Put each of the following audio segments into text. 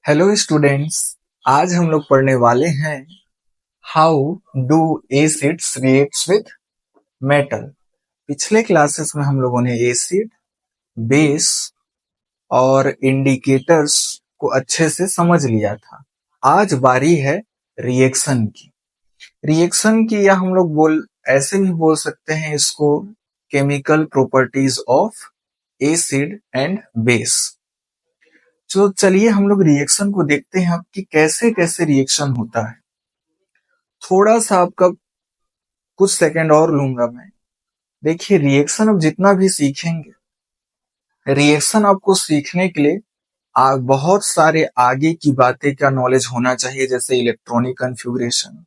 Hello students. आज हम लोग पढ़ने वाले हैं how do acids reacts with metal. पिछले क्लासेस में हम लोगों ने एसिड, बेस और इंडिकेटर्स को अच्छे से समझ लिया था। आज बारी है रिएक्शन की। रिएक्शन की या हम लोग ऐसे भी बोल सकते हैं इसको chemical properties of acid and base. तो चलिए हम लोग रिएक्शन को देखते हैं कि कैसे कैसे रिएक्शन होता है। थोड़ा सा आपका कुछ सेकंड और लूंगा मैं। देखिए रिएक्शन अब जितना भी सीखेंगे, रिएक्शन आपको सीखने के लिए बहुत सारे आगे की बातें का नॉलेज होना चाहिए, जैसे इलेक्ट्रॉनिक कन्फिगुरेशन,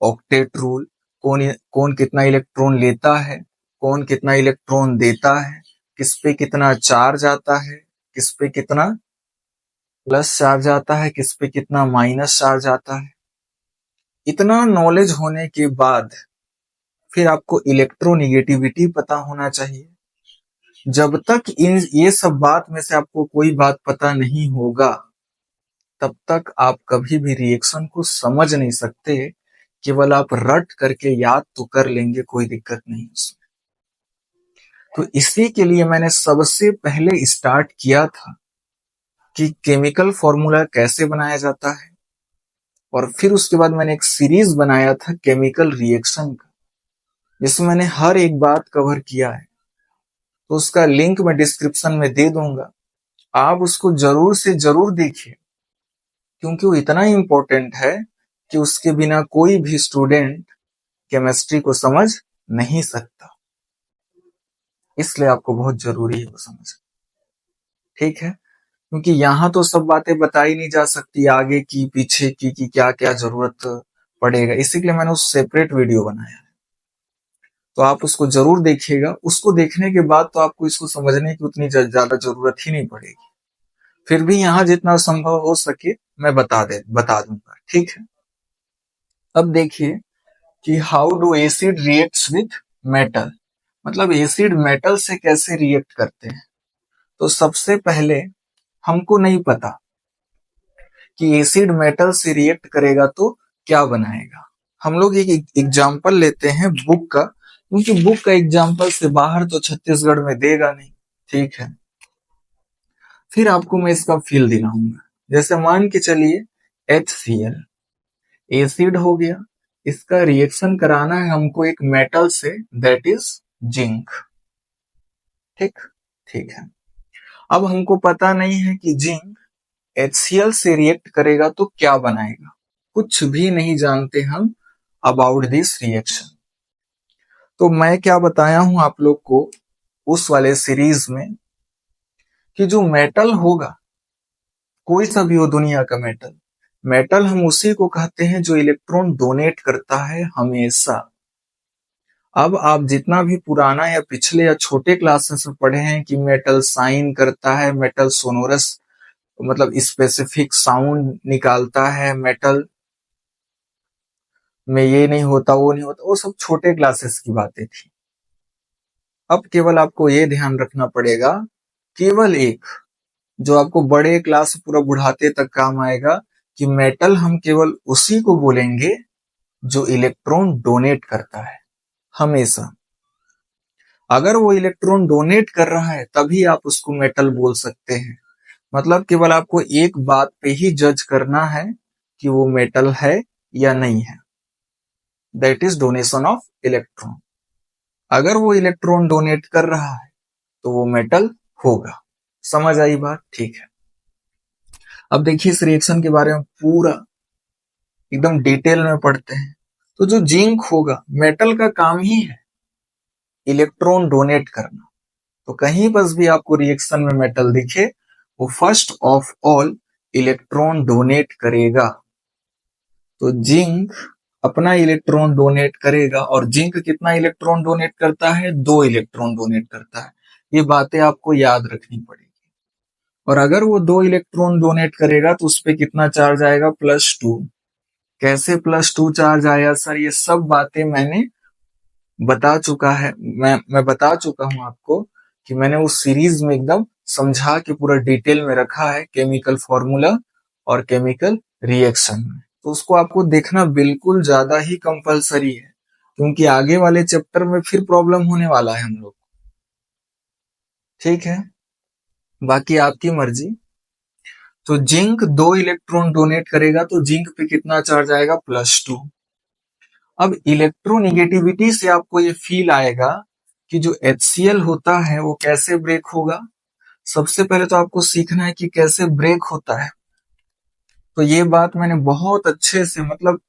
ऑक्टेट रूल, कौन कौन कितना इलेक्ट्रॉन लेता है, कौन कितना इलेक्ट्रॉन देता है, किस पे कितना चार्ज आता है, किस पे कितना प्लस चार्ज आता है, किस पे कितना माइनस चार्ज आता है। इतना नॉलेज होने के बाद फिर आपको इलेक्ट्रोनिगेटिविटी पता होना चाहिए। जब तक ये सब बात में से आपको कोई बात पता नहीं होगा, तब तक आप कभी भी रिएक्शन को समझ नहीं सकते। केवल आप रट करके याद तो कर लेंगे, कोई दिक्कत नहीं उसमें। तो इसी के लिए मैंने सबसे पहले स्टार्ट किया था कि केमिकल फॉर्मूला कैसे बनाया जाता है, और फिर उसके बाद मैंने एक सीरीज बनाया था केमिकल रिएक्शन का, जिसमें मैंने हर एक बात कवर किया है। तो उसका लिंक मैं डिस्क्रिप्शन में दे दूंगा, आप उसको जरूर से जरूर देखिए, क्योंकि वो इतना इम्पोर्टेंट है कि उसके बिना कोई भी स्टूडेंट केमिस्ट्री को समझ नहीं सकता। इसलिए आपको बहुत जरूरी है वो समझ। ठीक है, क्योंकि यहाँ तो सब बातें बताई नहीं जा सकती, आगे की पीछे की कि क्या क्या जरूरत पड़ेगा। इसी के लिए मैंने उस सेपरेट वीडियो बनाया है, तो आप उसको जरूर देखिएगा। उसको देखने के बाद तो आपको इसको समझने की उतनी ज्यादा जरूरत ही नहीं पड़ेगी। फिर भी यहाँ जितना संभव हो सके मैं बता दूंगा। ठीक है, अब देखिए कि how do acid reacts with metal, मतलब एसिड मेटल से कैसे रिएक्ट करते हैं। तो सबसे पहले हमको नहीं पता कि एसिड मेटल से रिएक्ट करेगा तो क्या बनाएगा। हम लोग एक एग्जाम्पल लेते हैं बुक का, क्योंकि बुक का एग्जाम्पल से बाहर तो छत्तीसगढ़ में देगा नहीं। ठीक है, फिर आपको मैं इसका फील दिलाऊंगा। जैसे मान के चलिए HCl एसिड हो गया, इसका रिएक्शन कराना है हमको एक मेटल से, दैट इज जिंक। ठीक ठीक है, अब हमको पता नहीं है कि जिंक HCl से रिएक्ट करेगा तो क्या बनाएगा। कुछ भी नहीं जानते हम अबाउट दिस रिएक्शन। तो मैं क्या बताया हूं आप लोग को उस वाले सीरीज में कि जो मेटल होगा, कोई सा भी हो दुनिया का मेटल, मेटल हम उसी को कहते हैं जो इलेक्ट्रॉन डोनेट करता है हमेशा। अब आप जितना भी पुराना या पिछले या छोटे क्लासेस में पढ़े हैं कि मेटल साइन करता है, मेटल सोनोरस मतलब स्पेसिफिक साउंड निकालता है, मेटल में ये नहीं होता वो नहीं होता, वो सब छोटे क्लासेस की बातें थी। अब केवल आपको ये ध्यान रखना पड़ेगा, केवल एक जो आपको बड़े क्लास पूरा बुढ़ाते तक काम आएगा, कि मेटल हम केवल उसी को बोलेंगे जो इलेक्ट्रॉन डोनेट करता है हमेशा। अगर वो इलेक्ट्रॉन डोनेट कर रहा है तभी आप उसको मेटल बोल सकते हैं। मतलब केवल आपको एक बात पे ही जज करना है कि वो मेटल है या नहीं है, that is donation of electron. अगर वो इलेक्ट्रॉन डोनेट कर रहा है तो वो मेटल होगा। समझ आई बात? ठीक है, अब देखिए इस रिएक्शन के बारे में पूरा एकदम डिटेल में पढ़ते हैं। तो जो जिंक होगा, मेटल का काम ही है इलेक्ट्रॉन डोनेट करना। तो कहीं बस भी आपको रिएक्शन में मेटल दिखे, वो first of all electron donate करेगा। तो जिंक अपना इलेक्ट्रॉन डोनेट करेगा, और जिंक कितना इलेक्ट्रॉन डोनेट करता है? 2 इलेक्ट्रॉन डोनेट करता है। ये बातें आपको याद रखनी पड़ेगी। और अगर वो 2 इलेक्ट्रॉन डोनेट करेगा तो उस पर कितना चार्ज आएगा? +2। कैसे +2 चार्ज आया सर? ये सब बातें मैंने बता चुका है, मैं बता चुका हूं आपको, कि मैंने उस सीरीज में एकदम समझा के पूरा डिटेल में रखा है केमिकल फॉर्मूला और केमिकल रिएक्शन में। तो उसको आपको देखना बिल्कुल ज्यादा ही कंपलसरी है, क्योंकि आगे वाले चैप्टर में फिर प्रॉब्लम होने वाला है हम लोग। ठीक है, बाकी आपकी मर्जी। तो जिंक 2 इलेक्ट्रॉन डोनेट करेगा तो जिंक पे कितना चार्ज आएगा, +2। अब इलेक्ट्रोनिगेटिविटी से आपको ये फील आएगा कि जो HCl होता है वो कैसे ब्रेक होगा। सबसे पहले तो आपको सीखना है कि कैसे ब्रेक होता है। तो ये बात मैंने बहुत अच्छे से, मतलब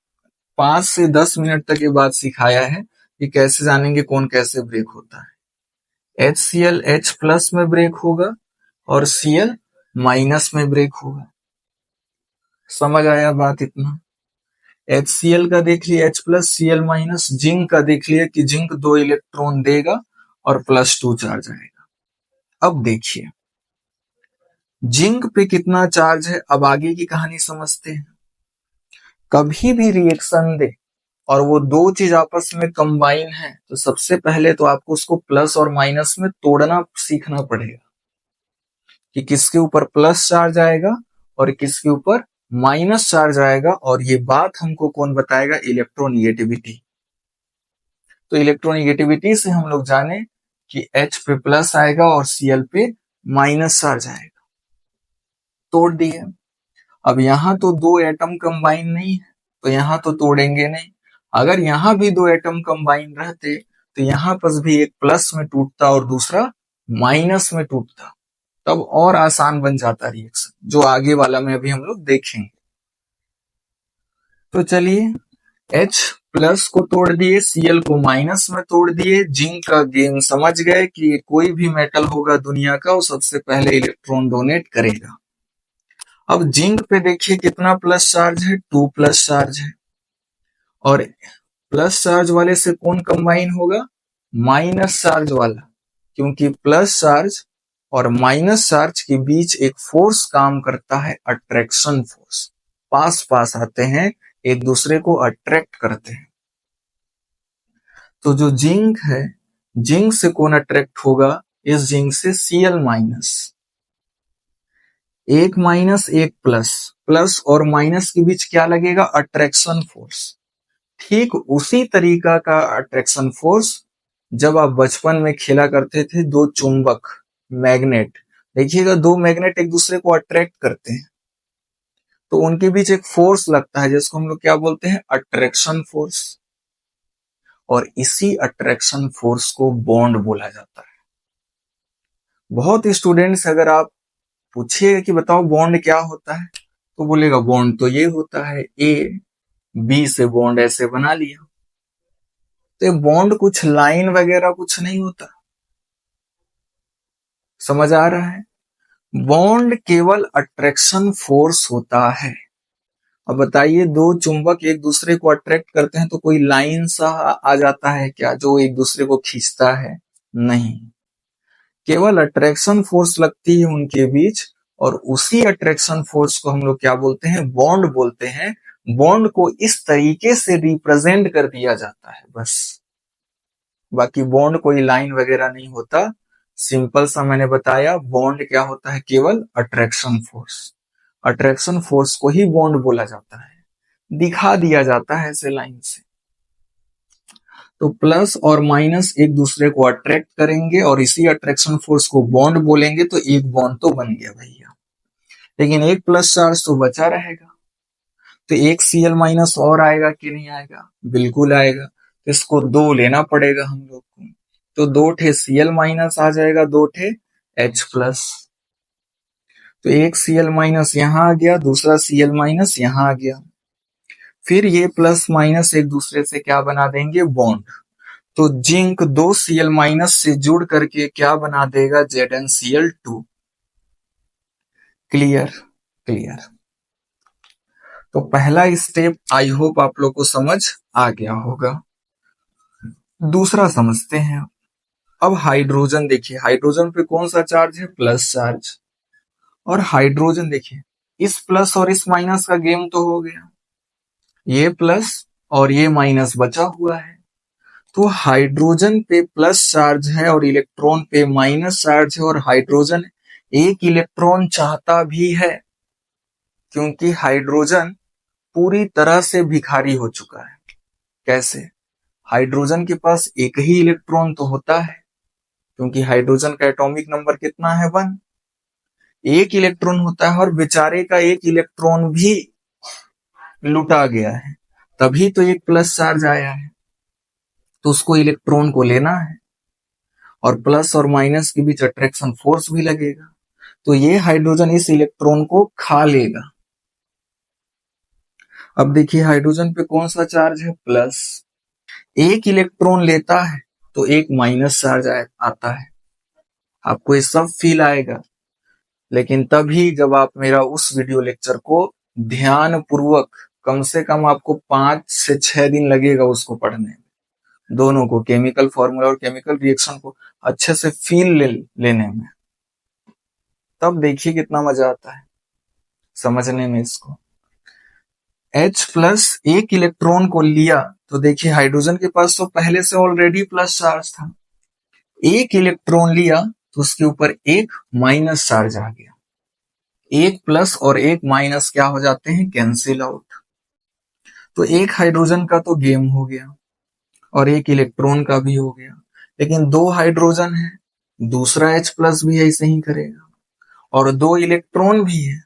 5 से 10 मिनट तक ये बात सिखाया है कि कैसे जानेंगे कौन कैसे ब्रेक होता है। HCl H+ में ब्रेक होगा और Cl- में ब्रेक होगा। समझ आया बात इतना? HCl का देख लिए H+, Cl-, जिंक का देख लिए कि जिंक 2 इलेक्ट्रॉन देगा और +2 चार्ज आएगा। अब देखिए जिंक पे कितना चार्ज है। अब आगे की कहानी समझते हैं। कभी भी रिएक्शन दे और वो दो चीज आपस में कंबाइन है, तो सबसे पहले तो आपको उसको प्लस और माइनस में तोड़ना सीखना पड़ेगा कि किसके ऊपर प्लस चार्ज आएगा और किसके ऊपर माइनस चार्ज आएगा। और ये बात हमको कौन बताएगा, इलेक्ट्रोनिगेटिविटी। तो इलेक्ट्रोनिगेटिविटी से हम लोग जाने कि H पे प्लस आएगा और Cl पे माइनस चार्ज आएगा। तोड़ दिए। अब यहाँ तो दो एटम कंबाइन नहीं है, तो यहाँ तो तोड़ेंगे नहीं। अगर यहाँ भी दो एटम कंबाइन रहते तो यहाँ पर भी एक प्लस में टूटता और दूसरा माइनस में टूटता, तब और आसान बन जाता रिएक्शन, जो आगे वाला में अभी हम लोग देखेंगे। तो चलिए H+ को तोड़ दिए, Cl को माइनस में तोड़ दिए। जिंक का गेम समझ गए कि कोई भी मेटल होगा दुनिया का वो सबसे पहले इलेक्ट्रॉन डोनेट करेगा। अब जिंक पे देखिए कितना प्लस चार्ज है, 2+ चार्ज है। और प्लस चार्ज वाले से कौन कंबाइन होगा, माइनस चार्ज वाला, क्योंकि प्लस चार्ज और माइनस चार्ज के बीच एक फोर्स काम करता है, अट्रैक्शन फोर्स। पास पास आते हैं, एक दूसरे को अट्रैक्ट करते हैं। तो जो जिंक है, जिंक से कौन अट्रैक्ट होगा, इस जिंक से Cl-। एक माइनस एक प्लस, प्लस और माइनस के बीच क्या लगेगा, अट्रैक्शन फोर्स। ठीक उसी तरीका का अट्रैक्शन फोर्स जब आप बचपन में खेला करते थे, दो चुंबक मैग्नेट, देखिएगा दो मैग्नेट एक दूसरे को अट्रैक्ट करते हैं, तो उनके बीच एक फोर्स लगता है जिसको हम लोग क्या बोलते हैं, अट्रैक्शन फोर्स। और इसी अट्रैक्शन फोर्स को बॉन्ड बोला जाता है। बहुत स्टूडेंट्स अगर आप पूछिएगा कि बताओ बॉन्ड क्या होता है, तो बोलेगा बॉन्ड तो ये होता है, ए बी से बॉन्ड ऐसे बना लिया। तो बॉन्ड कुछ लाइन वगैरह कुछ नहीं होता। समझ आ रहा है? बॉन्ड केवल अट्रैक्शन फोर्स होता है। अब बताइए दो चुंबक एक दूसरे को अट्रैक्ट करते हैं तो कोई लाइन सा आ जाता है क्या जो एक दूसरे को खींचता है? नहीं, केवल अट्रैक्शन फोर्स लगती है उनके बीच, और उसी अट्रैक्शन फोर्स को हम लोग क्या बोलते हैं, बॉन्ड बोलते हैं। बॉन्ड को इस तरीके से रिप्रेजेंट कर दिया जाता है बस। बाकी बॉन्ड कोई लाइन वगैरह नहीं होता। सिंपल सा मैंने बताया, बॉन्ड क्या होता है, केवल अट्रैक्शन फोर्स। अट्रैक्शन फोर्स को ही बॉन्ड बोला जाता है, दिखा दिया जाता है ऐसे लाइन से। तो प्लस और माइनस एक दूसरे को अट्रैक्ट करेंगे और इसी अट्रैक्शन फोर्स को बॉन्ड बोलेंगे, तो एक बॉन्ड तो बन गया भैया। लेकिन एक प्लस चार्ज तो बचा रहेगा, तो एक Cl- और आएगा कि नहीं आएगा, बिल्कुल आएगा। तो इसको दो लेना पड़ेगा हम लोग को, तो दो ठे Cl- आ जाएगा, दो ठे H+। तो एक Cl- यहाँ आ गया, दूसरा Cl- यहाँ आ गया। फिर ये प्लस माइनस एक दूसरे से क्या बना देंगे, बॉन्ड। तो जिंक दो Cl- से जुड़ करके क्या बना देगा, ZnCl2। क्लियर? क्लियर। तो पहला स्टेप आई होप आप लोग को समझ आ गया होगा। दूसरा समझते हैं। अब हाइड्रोजन देखिए, हाइड्रोजन पे कौन सा चार्ज है, प्लस चार्ज। और हाइड्रोजन देखिए, इस प्लस और इस माइनस का गेम तो हो गया, ये प्लस और ये माइनस बचा हुआ है। तो हाइड्रोजन पे प्लस चार्ज है और इलेक्ट्रॉन पे माइनस चार्ज है, और हाइड्रोजन एक इलेक्ट्रॉन चाहता भी है। क्योंकि हाइड्रोजन पूरी तरह से भिखारी हो चुका है। कैसे? हाइड्रोजन के पास एक ही इलेक्ट्रॉन तो होता है, क्योंकि हाइड्रोजन का एटॉमिक नंबर कितना है? 1। एक इलेक्ट्रॉन होता है और बेचारे का एक इलेक्ट्रॉन भी लुटा गया है, तभी तो एक प्लस चार्ज आया है। तो उसको इलेक्ट्रॉन को लेना है और प्लस और माइनस के बीच अट्रैक्शन फोर्स भी लगेगा, तो ये हाइड्रोजन इस इलेक्ट्रॉन को खा लेगा। अब देखिए हाइड्रोजन पे कौन सा चार्ज है? प्लस। एक इलेक्ट्रॉन लेता है तो एक माइनस चार्ज आता है। आपको ये सब फील आएगा, लेकिन तभी जब आप मेरा उस वीडियो लेक्चर को ध्यान पूर्वक, कम से कम आपको 5 से 6 दिन लगेगा उसको पढ़ने में, दोनों को, केमिकल फॉर्मूला और केमिकल रिएक्शन को अच्छे से फील लेने में, तब देखिए कितना मजा आता है समझने में इसको। H प्लस एक इलेक्ट्रॉन को लिया तो देखिए हाइड्रोजन के पास तो पहले से ऑलरेडी प्लस चार्ज था। एक इलेक्ट्रॉन लिया तो उसके ऊपर एक माइनस चार्ज आ गया। एक प्लस और एक माइनस क्या हो जाते हैं? Cancel out. तो एक हाइड्रोजन का तो गेम हो गया और एक इलेक्ट्रॉन का भी हो गया, लेकिन दो हाइड्रोजन है, दूसरा H प्लस भी ऐसे ही करेगा, और दो इलेक्ट्रॉन भी है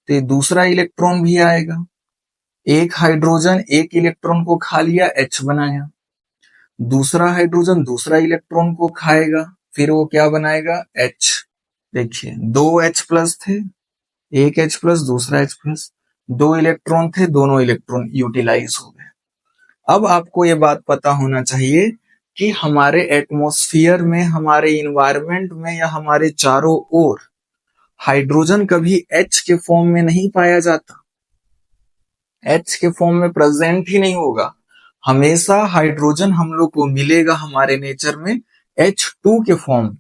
तो दूसरा इलेक्ट्रॉन भी आएगा। एक हाइड्रोजन एक इलेक्ट्रॉन को खा लिया, H बनाया, दूसरा हाइड्रोजन दूसरा इलेक्ट्रॉन को खाएगा, फिर वो क्या बनाएगा? H। देखिए दो H प्लस थे, एक H प्लस दूसरा H प्लस, दो इलेक्ट्रॉन थे, दोनों इलेक्ट्रॉन यूटिलाइज हो गए। अब आपको ये बात पता होना चाहिए कि हमारे एटमॉस्फेयर में, हमारे इन्वायरमेंट में या हमारे चारों ओर हाइड्रोजन कभी H के फॉर्म में नहीं पाया जाता, H के फॉर्म में प्रेजेंट ही नहीं होगा। हमेशा हाइड्रोजन हम लोग को मिलेगा हमारे नेचर में H2 के फॉर्म में।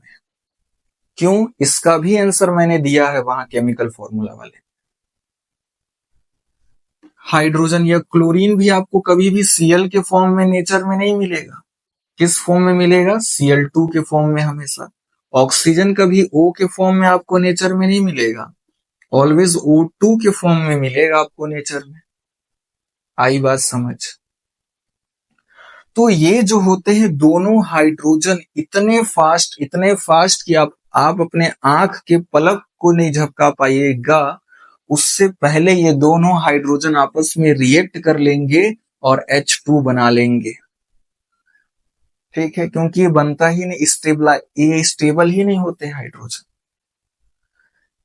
क्यों? इसका भी आंसर मैंने दिया है वहां केमिकल फॉर्मूला वाले। हाइड्रोजन या क्लोरीन भी आपको कभी भी Cl के फॉर्म में नेचर में नहीं मिलेगा। किस फॉर्म में मिलेगा? Cl2 के फॉर्म में हमेशा। ऑक्सीजन कभी O के फॉर्म में आपको नेचर में नहीं मिलेगा, ऑलवेज O2 के फॉर्म में मिलेगा आपको नेचर में। आई बात समझ? तो ये जो होते हैं दोनों हाइड्रोजन इतने फास्ट कि आप अपने आंख के पलक को नहीं झपका पाइएगा, उससे पहले ये दोनों हाइड्रोजन आपस में रिएक्ट कर लेंगे और H2 बना लेंगे। ठीक है, क्योंकि ये बनता ही नहीं, ये स्टेबल ही नहीं होते हाइड्रोजन।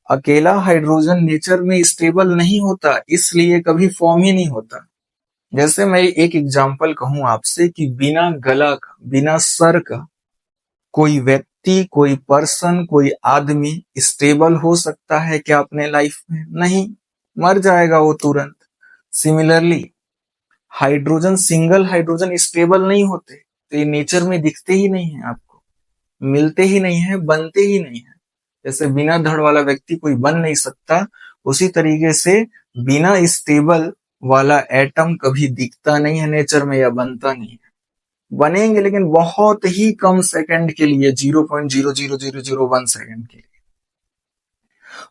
अकेला हाइड्रोजन नेचर में स्टेबल नहीं होता, इसलिए कभी फॉर्म ही नहीं होता। जैसे मैं एक एग्जांपल कहूं आपसे कि बिना गला का, बिना सर का कोई व्यक्ति, कोई पर्सन, कोई आदमी स्टेबल हो सकता है क्या अपने लाइफ में? नहीं, मर जाएगा वो तुरंत। Similarly hydrogen, single hydrogen stable नहीं होते, तो ये नेचर में दिखते ही नहीं है, आपको मिलते ही नहीं है, बनते ही नहीं है। जैसे बिना धड़ वाला व्यक्ति कोई बन नहीं सकता, उसी तरीके से बिना स्टेबल वाला एटम कभी दिखता नहीं है नेचर में या बनता नहीं है। बनेंगे लेकिन बहुत ही कम सेकंड के लिए, 0.00001 सेकंड के लिए,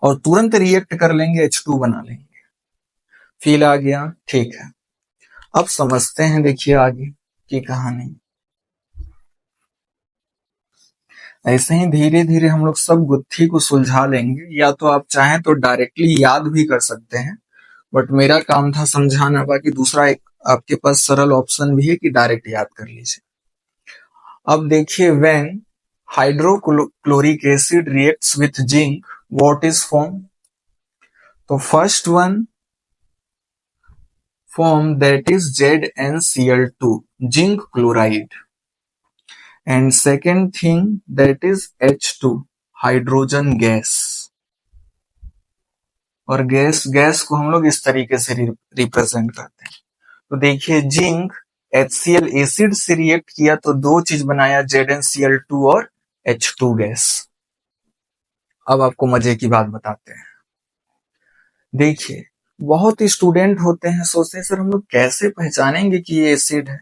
और तुरंत रिएक्ट कर लेंगे, H2 बना लेंगे। फील आ गया? ठीक है, अब समझते हैं, देखिए आगे की कहानी। ऐसे ही धीरे धीरे हम लोग सब गुत्थी को सुलझा लेंगे, या तो आप चाहें तो डायरेक्टली याद भी कर सकते हैं, बट मेरा काम था समझाना। बाकी दूसरा एक आपके पास सरल ऑप्शन भी है कि डायरेक्ट याद कर लीजिए। अब देखिए, when hydrochloric acid reacts with zinc, what is form? तो first one form that is ZnCl2, zinc chloride, and second thing that is H2, hydrogen gas. और गैस को हम लोग इस तरीके से रिप्रेजेंट करते हैं। तो देखिए, जिंक HCl एसिड से रिएक्ट किया तो दो चीज बनाया, ZnCl2 और H2 गैस। अब आपको मजे की बात बताते हैं। देखिए, बहुत स्टूडेंट होते हैं, सोचते हैं सर हम लोग कैसे पहचानेंगे कि ये एसिड है।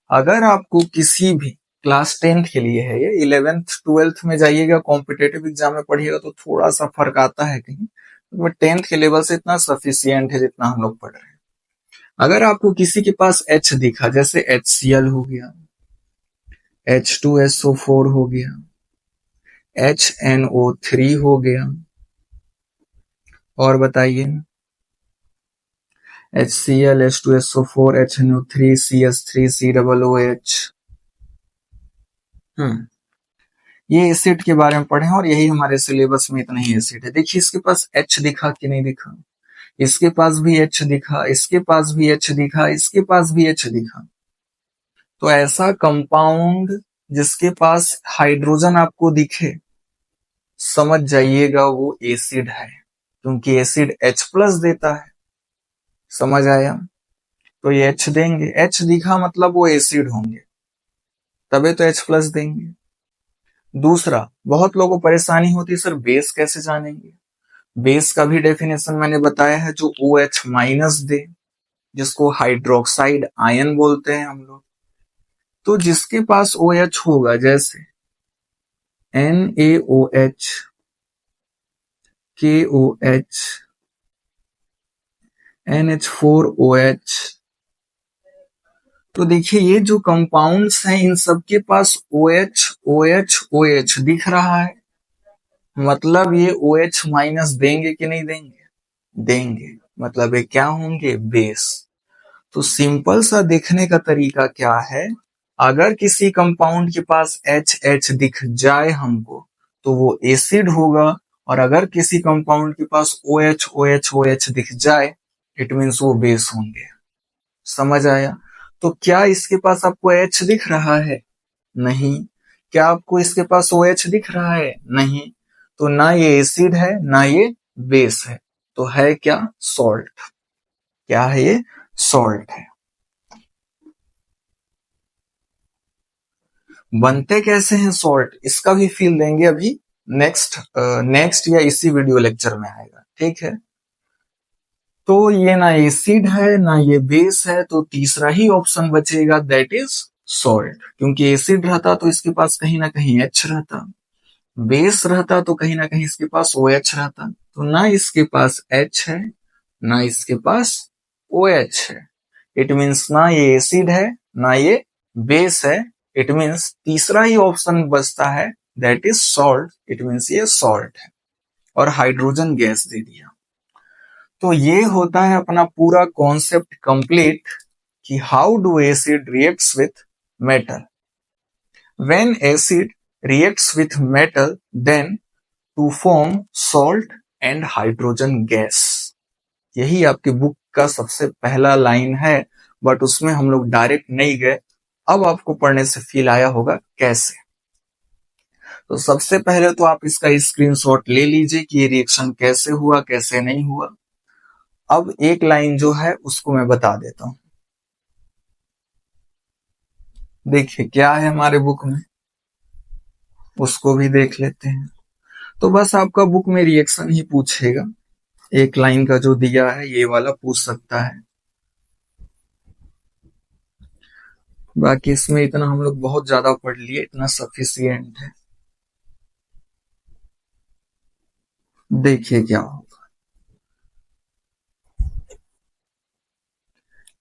अगर आपको किसी भी क्लास 10th के लिए है, ये 11th 12th में जाइएगा, कॉम्पिटेटिव एग्जाम में पढ़िएगा तो थोड़ा सा फर्क आता है कहीं, बट 10th के लेवल से इतना सफिशियंट है जितना हम लोग पढ़ रहे हैं। अगर आपको किसी के पास H दिखा, जैसे HCl हो गया, H2SO4 हो गया, HNO3 हो गया, और बताइए HCl, H2SO4, HNO3, CS3, COOH। ये एसिड के बारे में पढ़े और यही हमारे सिलेबस में इतना ही एसिड है। देखिए इसके पास H दिखा कि नहीं दिखा, इसके पास भी H दिखा, इसके पास भी H दिखा, इसके पास भी H दिखा। तो ऐसा कंपाउंड जिसके पास हाइड्रोजन आपको दिखे, समझ जाइएगा वो एसिड है, क्योंकि एसिड H+ देता है। समझ आया? तो ये H देंगे, H दिखा मतलब वो एसिड होंगे, तभी तो H+ देंगे। दूसरा, बहुत लोगों को परेशानी होती है सर बेस कैसे जानेंगे। बेस का भी डेफिनेशन मैंने बताया है, जो OH- दे, जिसको हाइड्रोक्साइड आयन बोलते हैं हम लोग। तो जिसके पास OH होगा, जैसे NaOH, KOH, NH4OH, तो देखिए ये जो कंपाउंड्स हैं इन सबके पास OH OH OH दिख रहा है, मतलब ये OH- देंगे कि नहीं देंगे? देंगे, मतलब ये क्या होंगे? बेस। तो सिंपल सा देखने का तरीका क्या है, अगर किसी कंपाउंड के पास H दिख जाए हमको तो वो एसिड होगा, और अगर किसी कंपाउंड के पास OH OH OH दिख जाए इट मीन्स वो बेस होंगे। समझ आया? तो क्या इसके पास आपको H दिख रहा है? नहीं। क्या आपको इसके पास OH दिख रहा है? नहीं। तो ना ये एसिड है ना ये बेस है, तो है क्या? सॉल्ट। क्या है ये? सॉल्ट है। बनते कैसे हैं सॉल्ट, इसका भी फील देंगे अभी, नेक्स्ट या इसी वीडियो लेक्चर में आएगा, ठीक है। तो ये ना एसिड है ना ये बेस है, तो तीसरा ही ऑप्शन बचेगा, दैट इज सॉल्ट। क्योंकि एसिड रहता तो इसके पास कहीं ना कहीं H रहता, बेस रहता तो कहीं ना कहीं इसके पास OH रहता। तो ना इसके पास H है ना इसके पास OH है, इट मीन्स ना ये एसिड है ना ये बेस है, इट मीन्स तीसरा ही ऑप्शन बचता है, that is salt. It means ये सॉल्ट है, और हाइड्रोजन गैस दे दिया। तो ये होता है अपना पूरा कॉन्सेप्ट कंप्लीट कि how do acid reacts with metal. When acid reacts with metal then to form salt and hydrogen gas. यही आपकी बुक का सबसे पहला लाइन है, बट उसमें हम लोग डायरेक्ट नहीं गए। अब आपको पढ़ने से फील आया होगा कैसे। तो सबसे पहले तो आप इसका स्क्रीनशॉट ले लीजिए कि ये रिएक्शन कैसे हुआ कैसे नहीं हुआ। अब एक लाइन जो है उसको मैं बता देता हूं। देखिए क्या है हमारे बुक में, उसको भी देख लेते हैं। तो बस आपका बुक में रिएक्शन ही पूछेगा, एक लाइन का जो दिया है ये वाला पूछ सकता है, बाकी इसमें इतना हम लोग बहुत ज्यादा पढ़ लिए, इतना सफिशियंट है। देखिए क्या होगा,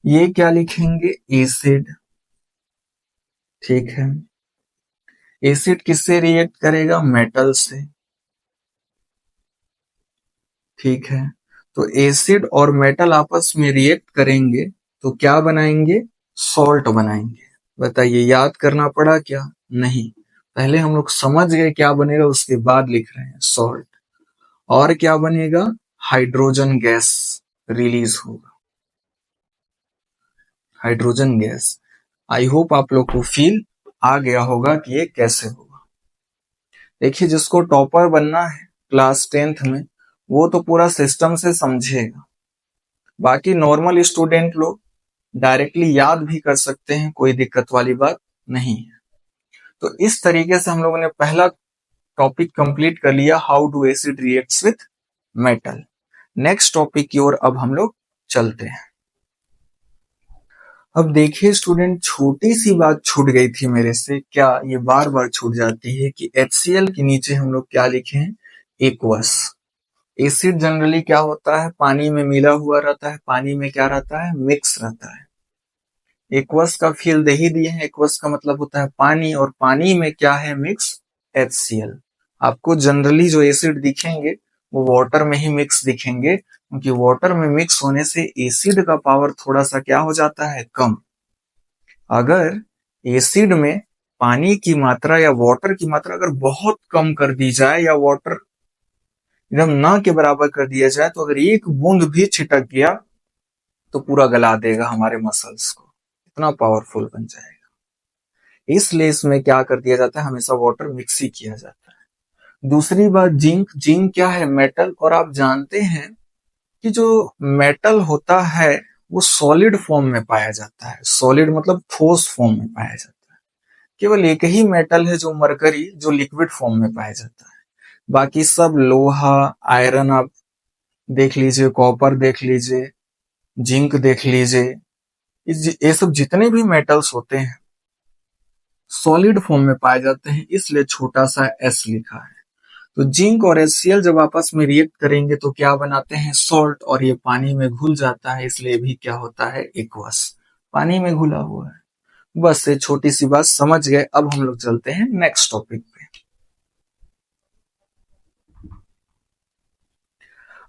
ये क्या लिखेंगे? एसिड। ठीक है, एसिड किससे रिएक्ट करेगा? मेटल से। ठीक है, तो एसिड और मेटल आपस में रिएक्ट करेंगे तो क्या बनाएंगे? सॉल्ट बनाएंगे। बताइए याद करना पड़ा क्या? नहीं, पहले हम लोग समझ गए क्या बनेगा, उसके बाद लिख रहे हैं सॉल्ट। और क्या बनेगा? हाइड्रोजन गैस रिलीज होगा, हाइड्रोजन गैस। आई होप आप लोग को फील आ गया होगा कि ये कैसे होगा। देखिए जिसको टॉपर बनना है क्लास 10th में वो तो पूरा सिस्टम से समझेगा, बाकी नॉर्मल स्टूडेंट लोग डायरेक्टली याद भी कर सकते हैं, कोई दिक्कत वाली बात नहीं है। तो इस तरीके से हम लोगों ने पहला टॉपिक कंप्लीट कर लिया, how do acid reacts with metal. Next topic की ओर अब हम लोग चलते हैं। अब देखिए स्टूडेंट, छोटी सी बात छूट गई थी मेरे से, क्या ये बार बार छूट जाती है कि HCl के नीचे हम लोग क्या लिखे हैं? एक्वस। एसिड जनरली क्या होता है, पानी में मिला हुआ रहता है, पानी में क्या रहता है, मिक्स रहता है। एक्वस का फील दे ही दिए हैं, एक्वस का मतलब होता है पानी, और पानी में क्या है, मिक्स HCl। आपको जनरली जो एसिड दिखेंगे वो वाटर में ही मिक्स दिखेंगे, क्योंकि वाटर में मिक्स होने से एसिड का पावर थोड़ा सा क्या हो जाता है, कम। अगर एसिड में पानी की मात्रा या वाटर की मात्रा अगर बहुत कम कर दी जाए, या वाटर एकदम ना के बराबर कर दिया जाए, तो अगर एक बूंद भी छिटक गया तो पूरा गला देगा हमारे मसल्स को, इतना पावरफुल बन जाएगा। इसलिए इसमें क्या कर दिया जाता है, हमेशा वाटर मिक्स ही किया जाता है। दूसरी बात, जिंक। जिंक क्या है, मेटल। और आप जानते हैं कि जो मेटल होता है वो सॉलिड फॉर्म में पाया जाता है। सॉलिड मतलब ठोस फॉर्म में पाया जाता है। केवल एक ही मेटल है जो मरकरी, जो लिक्विड फॉर्म में पाया जाता है। बाकी सब लोहा, आयरन आप देख लीजिए, कॉपर देख लीजिए, जिंक देख लीजिए, ये सब जितने भी मेटल्स होते हैं सॉलिड फॉर्म में पाए जाते हैं, इसलिए छोटा सा एस लिखा है। तो जिंक और HCl जब आपस में रिएक्ट करेंगे तो क्या बनाते हैं, सॉल्ट, और ये पानी में घुल जाता है, इसलिए भी क्या होता है, एक्वस, पानी में घुला हुआ है। बस ये छोटी सी बात समझ गए। अब हम लोग चलते हैं नेक्स्ट टॉपिक पे।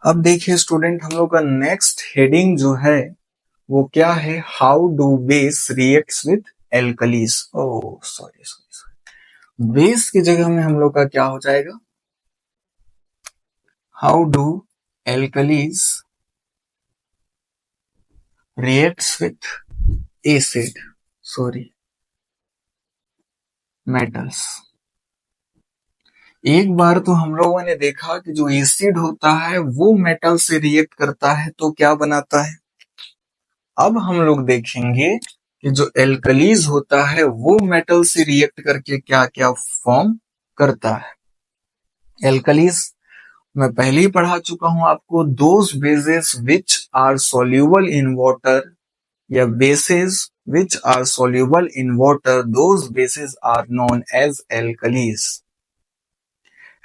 अब देखिए स्टूडेंट, हम लोग का नेक्स्ट हेडिंग जो है वो क्या है, how do base reacts with alkalis. Oh sorry sorry sorry, base की जगह में हम लोग का क्या हो जाएगा, how do alkalis reacts with acid, sorry, metals। एक बार तो हम लोगों ने देखा कि जो एसिड होता है वो मेटल से रिएक्ट करता है तो क्या बनाता है। अब हम लोग देखेंगे कि जो एल्कलीज होता है वो मेटल से रिएक्ट करके क्या क्या फॉर्म करता है। एल्कलीज मैं पहले ही पढ़ा चुका हूं आपको, those bases which are soluble in water, या bases which are soluble in water, those bases are known as alkalis।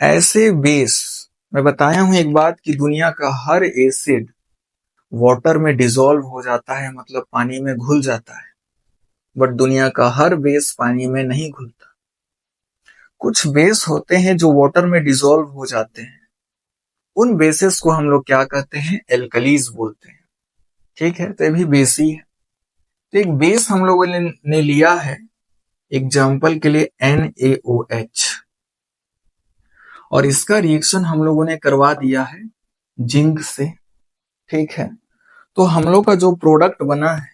ऐसे बेस, मैं बताया हूं एक बात कि दुनिया का हर एसिड वाटर में डिसॉल्व हो जाता है, मतलब पानी में घुल जाता है, बट दुनिया का हर बेस पानी में नहीं घुलता। कुछ बेस होते हैं जो वाटर में डिसॉल्व हो जाते हैं, उन बेसिस को हम लोग क्या कहते हैं, एल्कलीज बोलते हैं। ठीक है, तो ये भी बेस ही है। तो एक बेस हम लोगों ने लिया है एग्जाम्पल के लिए NaOH, और इसका रिएक्शन हम लोगों ने करवा दिया है जिंक से। ठीक है, तो हम लोग का जो प्रोडक्ट बना है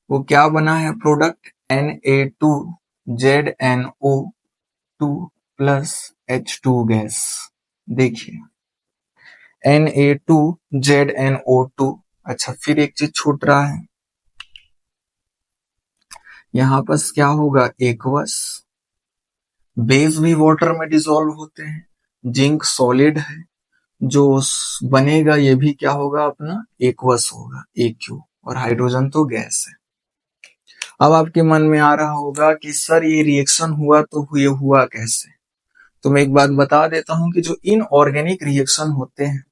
वो क्या बना है, product Na2ZNO2 plus H2 gas. देखिए Na2ZNO2, अच्छा फिर एक चीज छूट रहा है, यहां पर क्या होगा, एक्वस। बेस भी वाटर में डिसॉल्व होते हैं, जिंक सॉलिड है, जो बनेगा ये भी क्या होगा, अपना एक्वस होगा, AQ, और हाइड्रोजन तो गैस है। अब आपके मन में आ रहा होगा कि सर ये रिएक्शन हुआ तो ये हुआ कैसे। तो मैं एक बात बता देता हूं कि जो इनऑर्गेनिक रिएक्शन होते हैं,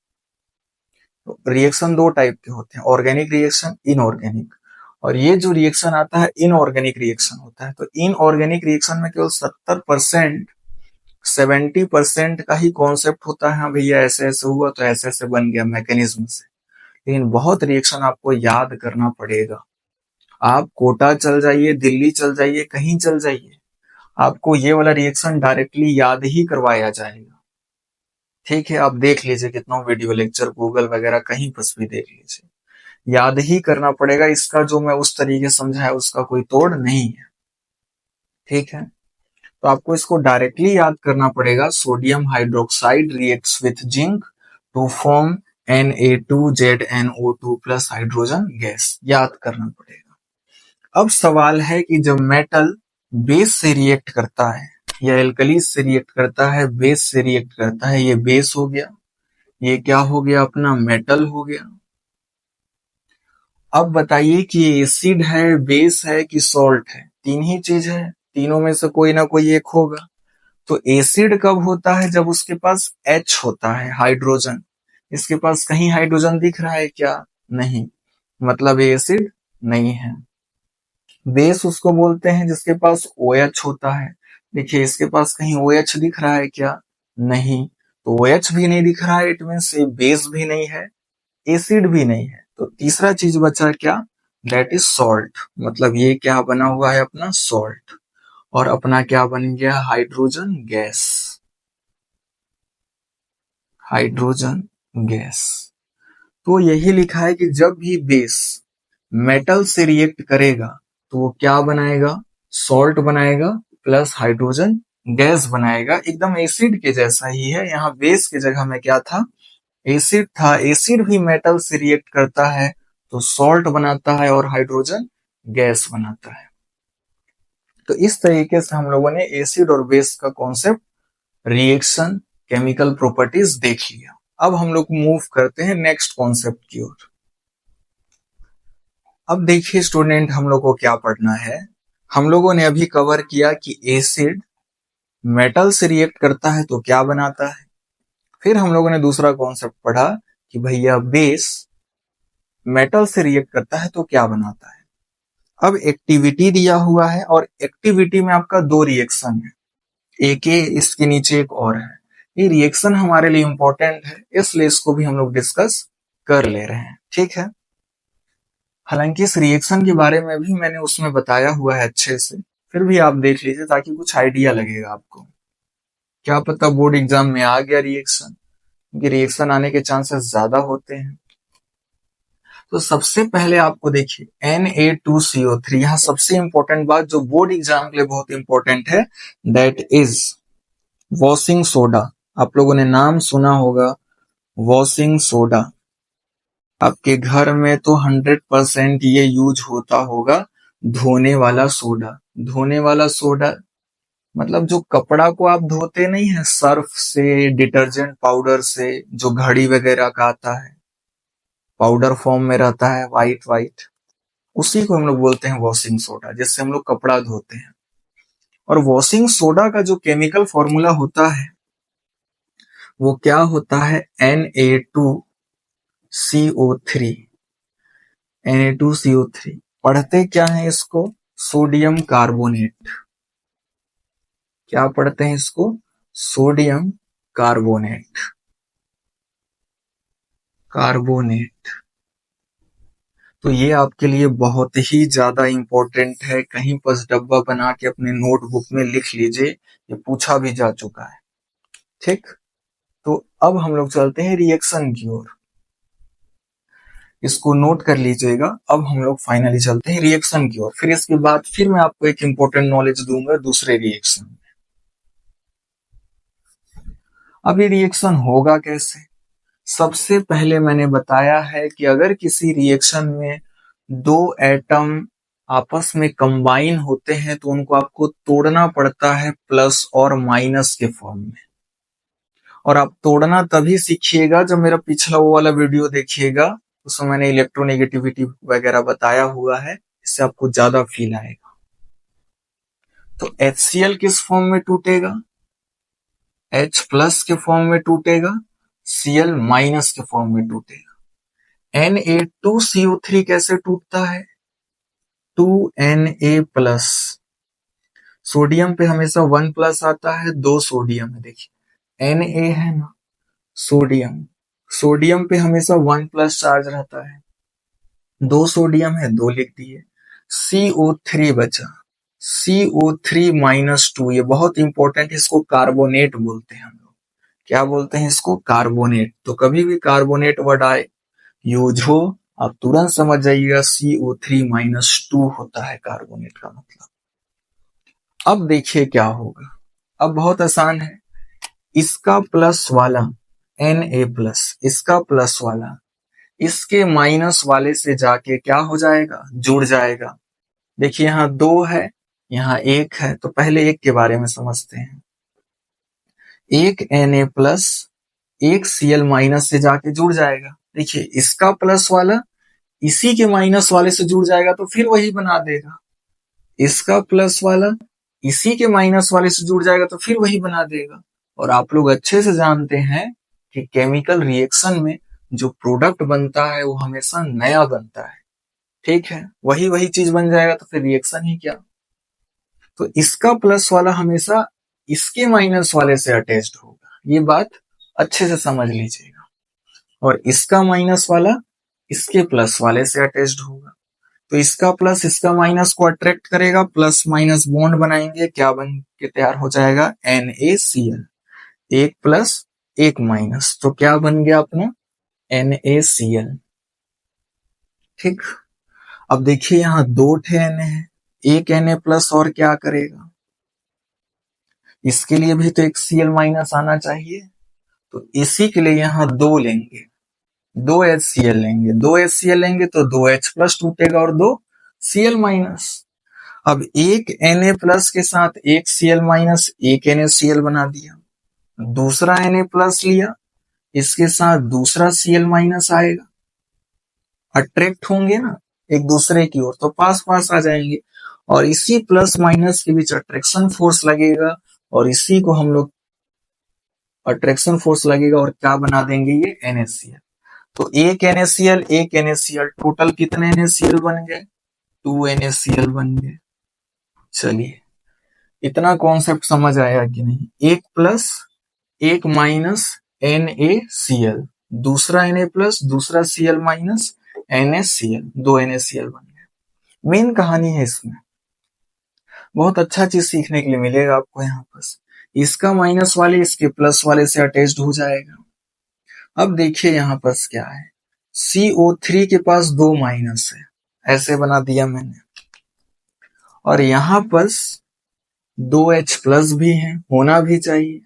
तो रिएक्शन दो टाइप के होते हैं, ऑर्गेनिक रिएक्शन, इनऑर्गेनिक। और ये जो रिएक्शन आता है इनऑर्गेनिक रिएक्शन होता है। तो इनऑर्गेनिक रिएक्शन में केवल 70% का ही कॉन्सेप्ट होता है, हाँ भैया ऐसे ऐसे हुआ तो ऐसे ऐसे बन गया मैकेनिज्म से। लेकिन बहुत रिएक्शन आपको याद करना पड़ेगा। आप कोटा चल जाइए, दिल्ली चल जाइए, कहीं चल जाइए, आपको ये वाला रिएक्शन डायरेक्टली याद ही करवाया जाएगा। ठीक है, आप देख लीजिए कितना वीडियो लेक्चर गूगल वगैरह कहीं पर भी देख लीजिए, याद ही करना पड़ेगा। इसका जो मैं उस तरीके समझाया उसका कोई तोड़ नहीं है। ठीक है, तो आपको इसको डायरेक्टली याद करना पड़ेगा, sodium hydroxide reacts with zinc to form Na2ZNO2 plus hydrogen gas, याद करना पड़ेगा। अब सवाल है कि जब मेटल बेस से रिएक्ट करता है या एल्कलीज से रिएक्ट करता है, बेस से रिएक्ट करता है, ये बेस हो गया, ये क्या हो गया, अपना मेटल हो गया। अब बताइए कि ये एसिड है, बेस है कि सॉल्ट है, तीन ही चीज है, तीनों में से कोई ना कोई एक होगा। तो एसिड कब होता है? जब उसके पास H होता है, हाइड्रोजन। इसके पास कहीं हाइड्रोजन दिख रहा है क्या? नहीं, मतलब ये एसिड नहीं है। बेस उसको बोलते हैं जिसके पास OH होता है। देखिए इसके पास कहीं OH दिख रहा है क्या? नहीं, तो OH भी नहीं दिख रहा है, इट मीन्स ये बेस भी नहीं है, एसिड भी नहीं है। तो तीसरा चीज बचा क्या? That is salt. मतलब ये क्या बना हुआ है? अपना सॉल्ट। और अपना क्या बन गया? Hydrogen gas. Hydrogen gas. तो यही लिखा है कि जब भी बेस मेटल से रिएक्ट करेगा तो वो क्या बनाएगा? सॉल्ट बनाएगा प्लस हाइड्रोजन गैस बनाएगा। एकदम एसिड के जैसा ही है। यहाँ बेस की जगह में क्या था? एसिड था। एसिड भी मेटल से रिएक्ट करता है तो सॉल्ट बनाता है और हाइड्रोजन गैस बनाता है। तो इस तरीके से हम लोगों ने एसिड और बेस का कॉन्सेप्ट, रिएक्शन, केमिकल प्रॉपर्टीज देख लिया। अब हम लोग मूव करते हैं नेक्स्ट कॉन्सेप्ट की ओर। अब देखिए स्टूडेंट, हम लोग को क्या पढ़ना है। हम लोगों ने अभी कवर किया कि एसिड मेटल से रिएक्ट करता है तो क्या बनाता है। फिर हम लोगों ने दूसरा कॉन्सेप्ट पढ़ा कि भैया बेस मेटल से रिएक्ट करता है तो क्या बनाता है। अब एक्टिविटी दिया हुआ है और एक्टिविटी में आपका दो रिएक्शन है, एक ये, इसके नीचे एक और है। ये रिएक्शन हमारे लिए इंपॉर्टेंट है, इसलिए इसको भी हम लोग डिस्कस कर ले रहे हैं। ठीक है, हालांकि इस रिएक्शन के बारे में भी मैंने उसमें बताया हुआ है अच्छे से, फिर भी आप देख लीजिए ताकि कुछ आइडिया लगेगा आपको। क्या पता बोर्ड एग्जाम में आ गया रिएक्शन, क्योंकि रिएक्शन आने के चांसेस ज्यादा होते हैं। तो सबसे पहले आपको देखिए Na2CO3, यहाँ सबसे इंपॉर्टेंट बात जो बोर्ड एग्जाम के लिए बहुत इंपॉर्टेंट है, दैट इज वॉशिंग सोडा। आप लोगों ने नाम सुना होगा वॉशिंग सोडा। आपके घर में तो 100% ये यूज होता होगा, धोने वाला सोडा। धोने वाला सोडा मतलब जो कपड़ा को आप धोते नहीं है सर्फ से, डिटर्जेंट पाउडर से, जो घड़ी वगैरह का आता है, पाउडर फॉर्म में रहता है, वाइट वाइट, उसी को हम लोग बोलते हैं वॉशिंग सोडा, जिससे हम लोग कपड़ा धोते हैं। और वॉशिंग सोडा का जो केमिकल फॉर्मूला होता है वो क्या होता है? Na2CO3। Na2CO3 पढ़ते क्या है इसको? Sodium carbonate. क्या पढ़ते हैं इसको? Sodium carbonate. कार्बोनेट। तो ये आपके लिए बहुत ही ज्यादा इंपॉर्टेंट है, कहीं पर डब्बा बना के अपने नोटबुक में लिख लीजिए, ये पूछा भी जा चुका है। ठीक, तो अब हम लोग चलते हैं रिएक्शन की ओर, इसको नोट कर लीजिएगा। अब हम लोग फाइनली चलते हैं रिएक्शन की ओर, फिर इसके बाद फिर मैं आपको एक इंपॉर्टेंट नॉलेज दूंगा दूसरे रिएक्शन में। अब ये रिएक्शन होगा कैसे? सबसे पहले मैंने बताया है कि अगर किसी रिएक्शन में दो एटम आपस में कंबाइन होते हैं तो उनको आपको तोड़ना पड़ता है प्लस और माइनस के फॉर्म में। और आप तोड़ना तभी सीखिएगा जब मेरा पिछला वो वाला वीडियो देखिएगा, उसमें मैंने इलेक्ट्रोनेगेटिविटी वगैरह बताया हुआ है, इससे आपको ज्यादा फील आएगा। तो HCl किस फॉर्म में टूटेगा? H प्लस के फॉर्म में टूटेगा, Cl माइनस के फॉर्म में टूटेगा। Na2CO3 कैसे टूटता है? 2Na plus. सोडियम पे हमेशा 1 प्लस आता है, 2 सोडियम है। देखिए Na है ना, सोडियम, सोडियम पे हमेशा 1 प्लस चार्ज रहता है, 2 सोडियम है, 2 लिख दिए। CO3 बचा, CO3 माइनस 2, ये बहुत इंपॉर्टेंट, इसको कार्बोनेट बोलते हैं हम लोग। क्या बोलते हैं इसको? कार्बोनेट। तो कभी भी कार्बोनेट वर्ड आए, यूज हो, आप तुरंत समझ जाइएगा CO3 माइनस 2 होता है कार्बोनेट का मतलब। अब देखिए क्या होगा, अब बहुत आसान है। इसका प्लस वाला Na प्लस, इसका प्लस वाला इसके माइनस वाले से जाके क्या हो जाएगा? जुड़ जाएगा। देखिए यहाँ 2 है, यहाँ 1 है, तो पहले 1 के बारे में समझते हैं। एक Na प्लस एक Cl माइनस से जाके जुड़ जाएगा। देखिए इसका प्लस वाला इसी के माइनस वाले से जुड़ जाएगा तो फिर वही बना देगा। इसका प्लस वाला इसी के माइनस वाले से जुड़ जाएगा तो फिर वही बना देगा। और आप लोग अच्छे से जानते हैं कि केमिकल रिएक्शन में जो प्रोडक्ट बनता है वो हमेशा नया बनता है, ठीक है, वही वही चीज बन जाएगा तो फिर रिएक्शन ही क्या। तो इसका प्लस वाला हमेशा इसके माइनस वाले से अटैच्ड होगा, ये बात अच्छे से समझ लीजिएगा। और इसका माइनस वाला इसके प्लस वाले से अटैच्ड होगा। तो इसका प्लस इसका माइनस को अट्रैक्ट करेगा, प्लस माइनस बॉन्ड बनाएंगे, क्या बन के तैयार हो जाएगा, NaCl, एक प्लस एक माइनस, तो क्या बन गया अपना NaCl। ठीक, अब देखिए यहाँ दो ठे Na है, एक Na प्लस और क्या करेगा, इसके लिए भी तो एक Cl माइनस आना चाहिए, तो इसी के लिए यहाँ दो लेंगे, दो HCl लेंगे, दो HCl लेंगे तो दो H प्लस टूटेगा और दो Cl माइनस। अब एक Na प्लस के साथ एक Cl माइनस एक NaCl बना दिया, दूसरा Na प्लस लिया, इसके साथ दूसरा Cl माइनस आएगा, अट्रैक्ट होंगे ना एक दूसरे की ओर तो पास पास आ जाएंगे, और इसी प्लस माइनस के बीच अट्रैक्शन फोर्स लगेगा, और इसी को हम लोग अट्रैक्शन फोर्स लगेगा और क्या बना देंगे, ये NaCl। तो एक NaCl टोटल कितने NaCl बन गए, 2 NaCl बन गए। चलिए, इतना कॉन्सेप्ट समझ आया कि नहीं, एक प्लस एक माइनस NaCl, दूसरा Na प्लस दूसरा Cl माइनस NaCl, दो NaCl बन गए। मेन कहानी है इसमें, बहुत अच्छा चीज सीखने के लिए मिलेगा आपको यहाँ पर। इसका माइनस वाले इसके प्लस वाले से अटैच्ड हो जाएगा। अब देखिए यहाँ पर क्या है, CO3 के पास दो माइनस है, ऐसे बना दिया मैंने, और यहाँ पर दो H प्लस भी है, होना भी चाहिए,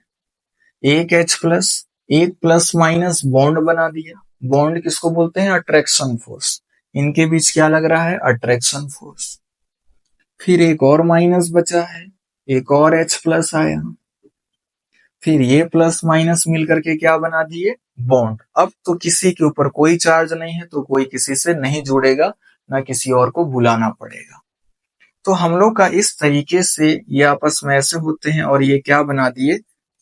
एक H प्लस एक प्लस माइनस बॉन्ड बना दिया। बॉन्ड किसको बोलते हैं, अट्रैक्शन फोर्स, इनके बीच क्या लग रहा है, अट्रैक्शन फोर्स। फिर एक और माइनस बचा है, एक और H प्लस आया, फिर ये प्लस माइनस मिलकर के क्या बना दिए, बॉन्ड। अब तो किसी के ऊपर कोई चार्ज नहीं है तो कोई किसी से नहीं जुड़ेगा, ना किसी और को बुलाना पड़ेगा। तो हम लोग का इस तरीके से ये आपस में ऐसे होते हैं, और ये क्या बना दिए,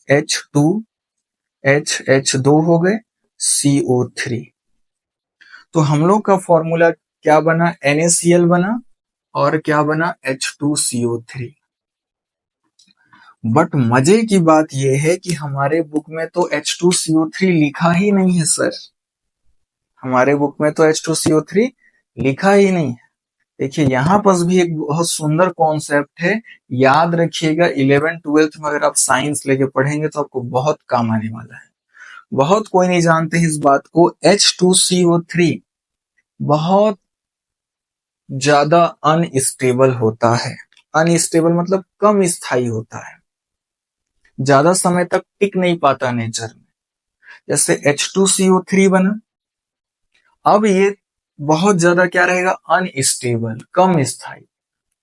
H2H2 हो गए, CO3। तो हम लोग का फॉर्मूला क्या बना, NaCl बना, और क्या बना, H2CO3। बट मजे की बात यह है कि हमारे बुक में तो H2CO3 लिखा ही नहीं है सर, हमारे बुक में तो H2CO3 लिखा ही नहीं है। देखिए यहाँ पर भी एक बहुत सुंदर कॉन्सेप्ट है, याद रखिएगा, 11th-12th में अगर आप साइंस लेके पढ़ेंगे तो आपको बहुत काम आने वाला है। बहुत कोई नहीं जानते इस बात को, H2CO3 बहुत ज्यादा अनस्टेबल होता है। अनस्टेबल मतलब कम स्थायी होता है, ज्यादा समय तक टिक नहीं पाता नेचर में। जैसे H2CO3 बना, अब ये बहुत ज्यादा क्या रहेगा, अनस्टेबल, कम स्थायी,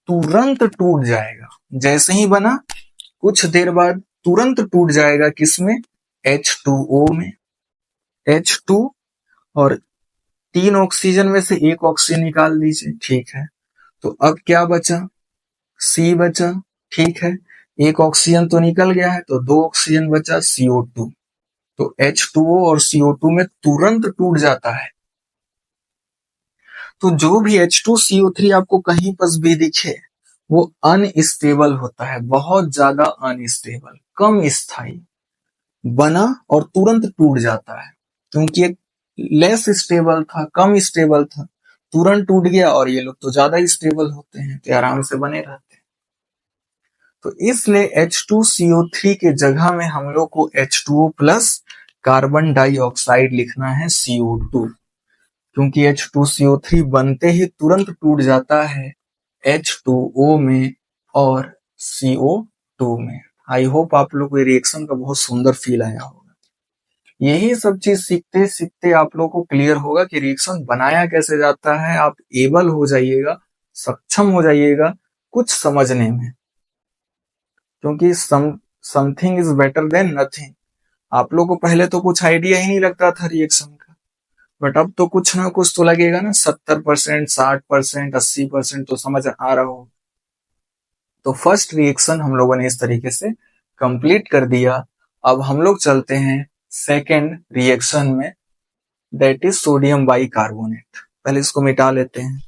तुरंत टूट जाएगा। जैसे ही बना कुछ देर बाद तुरंत टूट जाएगा, किसमें, H2O में। H2 और 3 ऑक्सीजन में से एक ऑक्सीजन निकाल दीजिए, ठीक है, तो अब क्या बचा, C बचा, ठीक है, एक ऑक्सीजन तो निकल गया है तो दो ऑक्सीजन बचा, CO2। तो H2O और CO2 में तुरंत टूट जाता है। तो जो भी H2CO3 आपको कहीं पर भी दिखे वो अनस्टेबल होता है, बहुत ज्यादा अनस्टेबल, कम स्थायी, बना और तुरंत टूट जाता है, क्योंकि एक लेस स्टेबल था, कम स्टेबल था, तुरंत टूट गया। और ये लोग तो ज्यादा स्टेबल होते हैं तो आराम से बने रहते हैं। तो इसलिए H2CO3 के जगह में हम लोग को H2O प्लस कार्बन डाइऑक्साइड लिखना है, CO2, क्योंकि H2CO3 बनते ही तुरंत टूट जाता है H2O में और CO2 में। आई होप आप लोग को रिएक्शन का बहुत सुंदर फील आया होगा। यही सब चीज सीखते सीखते आप लोग को क्लियर होगा कि रिएक्शन बनाया कैसे जाता है, आप एबल हो जाइएगा, सक्षम हो जाइएगा कुछ समझने में, क्योंकि something is better than nothing. आप लोग को पहले तो कुछ आइडिया ही नहीं लगता था रिएक्शन का, बट अब तो कुछ ना कुछ तो लगेगा ना, 70%, 60%, 80% तो समझ आ रहा हो। तो फर्स्ट रिएक्शन हम लोगों ने इस तरीके से कंप्लीट कर दिया। अब हम लोग चलते हैं सेकेंड रिएक्शन में, दैट इज सोडियम बाइकार्बोनेट। पहले इसको मिटा लेते हैं।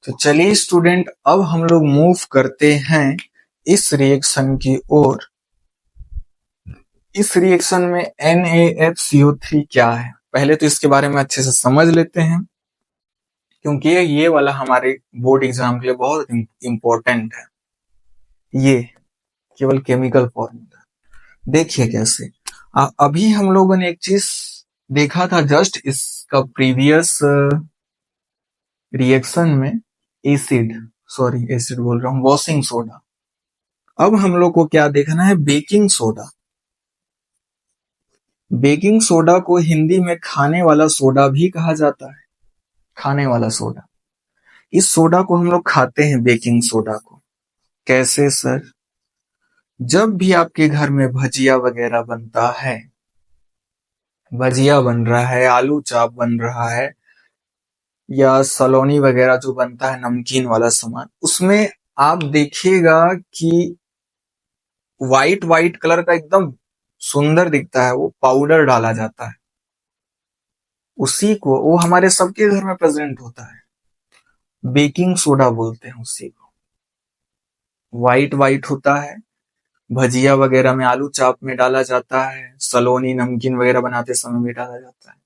तो चलिए स्टूडेंट, अब हम लोग मूव करते हैं इस रिएक्शन की ओर। इस रिएक्शन में NaHCO3 क्या है, पहले तो इसके बारे में अच्छे से समझ लेते हैं, क्योंकि ये वाला हमारे बोर्ड एग्जाम के लिए बहुत इंपॉर्टेंट है। ये केवल केमिकल फॉर्मूला देखिए कैसे। अभी हम लोगों ने एक चीज देखा था जस्ट इसका प्रीवियस रिएक्शन में, एसिड बोल रहा हूँ, वॉशिंग सोडा। अब हम लोग को क्या देखना है, बेकिंग सोडा। बेकिंग सोडा को हिंदी में खाने वाला सोडा भी कहा जाता है, खाने वाला सोडा। इस सोडा को हम लोग खाते हैं, बेकिंग सोडा को। कैसे सर? जब भी आपके घर में भजिया वगैरह बनता है, भजिया बन रहा है, आलू चाप बन रहा है, या सलोनी वगैरह जो बनता है नमकीन वाला सामान, उसमें आप देखिएगा कि व्हाइट व्हाइट कलर का एकदम सुंदर दिखता है, वो पाउडर डाला जाता है। उसी को, वो हमारे सबके घर में प्रेजेंट होता है, बेकिंग सोडा बोलते हैं उसी को। व्हाइट व्हाइट होता है, भजिया वगैरह में, आलू चाप में डाला जाता है, सलोनी नमकीन वगैरह बनाते समय भी डाला जाता है।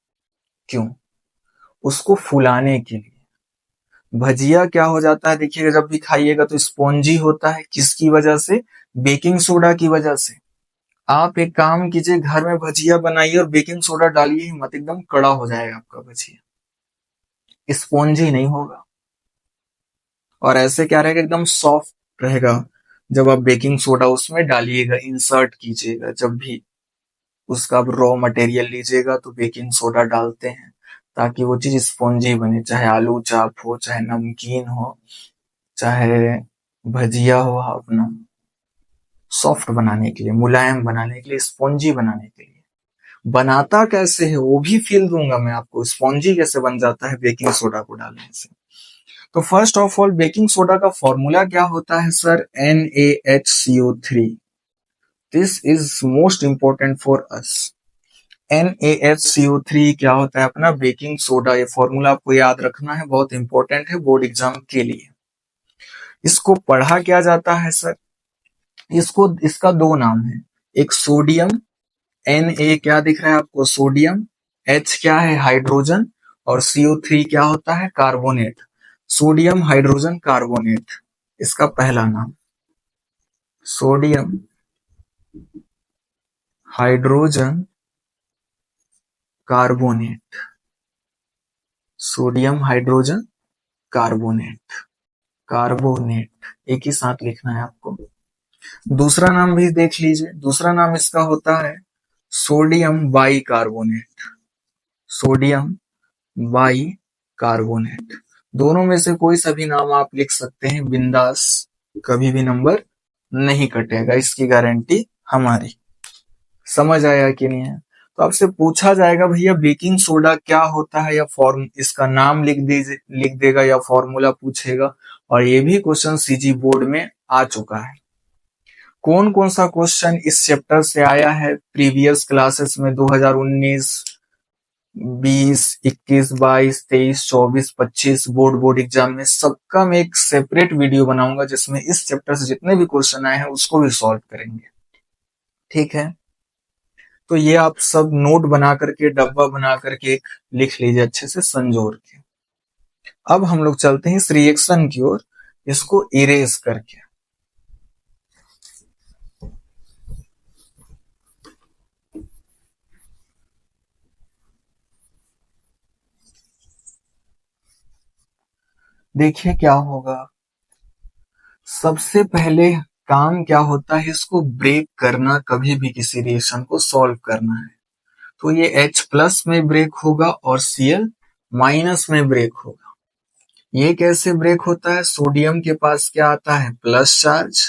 क्यों? उसको फुलाने के लिए। भजिया क्या हो जाता है, देखिएगा जब भी खाइएगा तो स्पॉन्जी होता है, किसकी वजह से? बेकिंग सोडा की वजह से। आप एक काम कीजिए, घर में भजिया बनाइए और बेकिंग सोडा डालिए ही मत, एकदम कड़ा हो जाएगा आपका भजिया, स्पॉन्जी नहीं होगा। और ऐसे क्या रहेगा, एकदम सॉफ्ट रहेगा जब आप बेकिंग सोडा उसमें डालिएगा, इंसर्ट कीजिएगा। जब भी उसका रॉ मटेरियल लीजिएगा तो बेकिंग सोडा डालते हैं ताकि वो चीज स्पॉन्जी बने, चाहे आलू चाप हो, चाहे नमकीन हो, चाहे भजिया हो, अपना सॉफ्ट बनाने के लिए, मुलायम बनाने के लिए, स्पॉन्जी बनाने के लिए। बनाता कैसे है वो भी फील दूंगा मैं आपको, स्पॉन्जी कैसे बन जाता है बेकिंग सोडा को डालने से। तो first of all, baking soda का फॉर्मूला क्या होता है sir? NaHCO3। This is most important for us. NaHCO3 क्या होता है अपना? Baking soda. ये फॉर्मूला आपको याद रखना है, बहुत इंपॉर्टेंट है बोर्ड एग्जाम के लिए। इसको पढ़ा क्या जाता है सर? इसका दो नाम है, एक सोडियम, Na क्या दिख रहा है आपको? सोडियम। H क्या है? हाइड्रोजन। और CO3 क्या होता है? कार्बोनेट। सोडियम हाइड्रोजन कार्बोनेट, इसका पहला नाम। Sodium hydrogen carbonate, sodium hydrogen carbonate, carbonate एक ही साथ लिखना है आपको। दूसरा नाम भी देख लीजिए, दूसरा नाम इसका होता है sodium by carbonate, sodium by carbonate. दोनों में से कोई सा भी नाम आप लिख सकते हैं, बिंदास, कभी भी नंबर नहीं कटेगा, इसकी गारंटी हमारी। समझ आया कि नहीं है? तो आपसे पूछा जाएगा भैया बेकिंग सोडा क्या होता है, या फॉर्म इसका नाम लिख देगा, या फॉर्मूला पूछेगा। और ये भी क्वेश्चन सीजी बोर्ड में आ चुका है। कौन कौन सा क्वेश्चन इस चैप्टर से आया है प्रीवियस क्लासेस में? 2019, 20, 21, 22, 23, 24, 25 बोर्ड एग्जाम में सबका मैं एक सेपरेट वीडियो बनाऊंगा जिसमें इस चैप्टर से जितने भी क्वेश्चन आए हैं उसको भी सॉल्व करेंगे। ठीक है, तो ये आप सब नोट बना करके, डब्बा बना करके एक लिख लीजिए अच्छे से संजोर के। अब हम लोग चलते हैं इस रिएक्शन की ओर, इसको इरेज करके। देखिए क्या होगा। सबसे पहले काम क्या होता है, इसको ब्रेक करना, कभी भी किसी रिएक्शन को सॉल्व करना है। तो ये H प्लस में ब्रेक होगा और Cl माइनस में ब्रेक होगा। ये कैसे ब्रेक होता है? सोडियम के पास क्या आता है? प्लस चार्ज,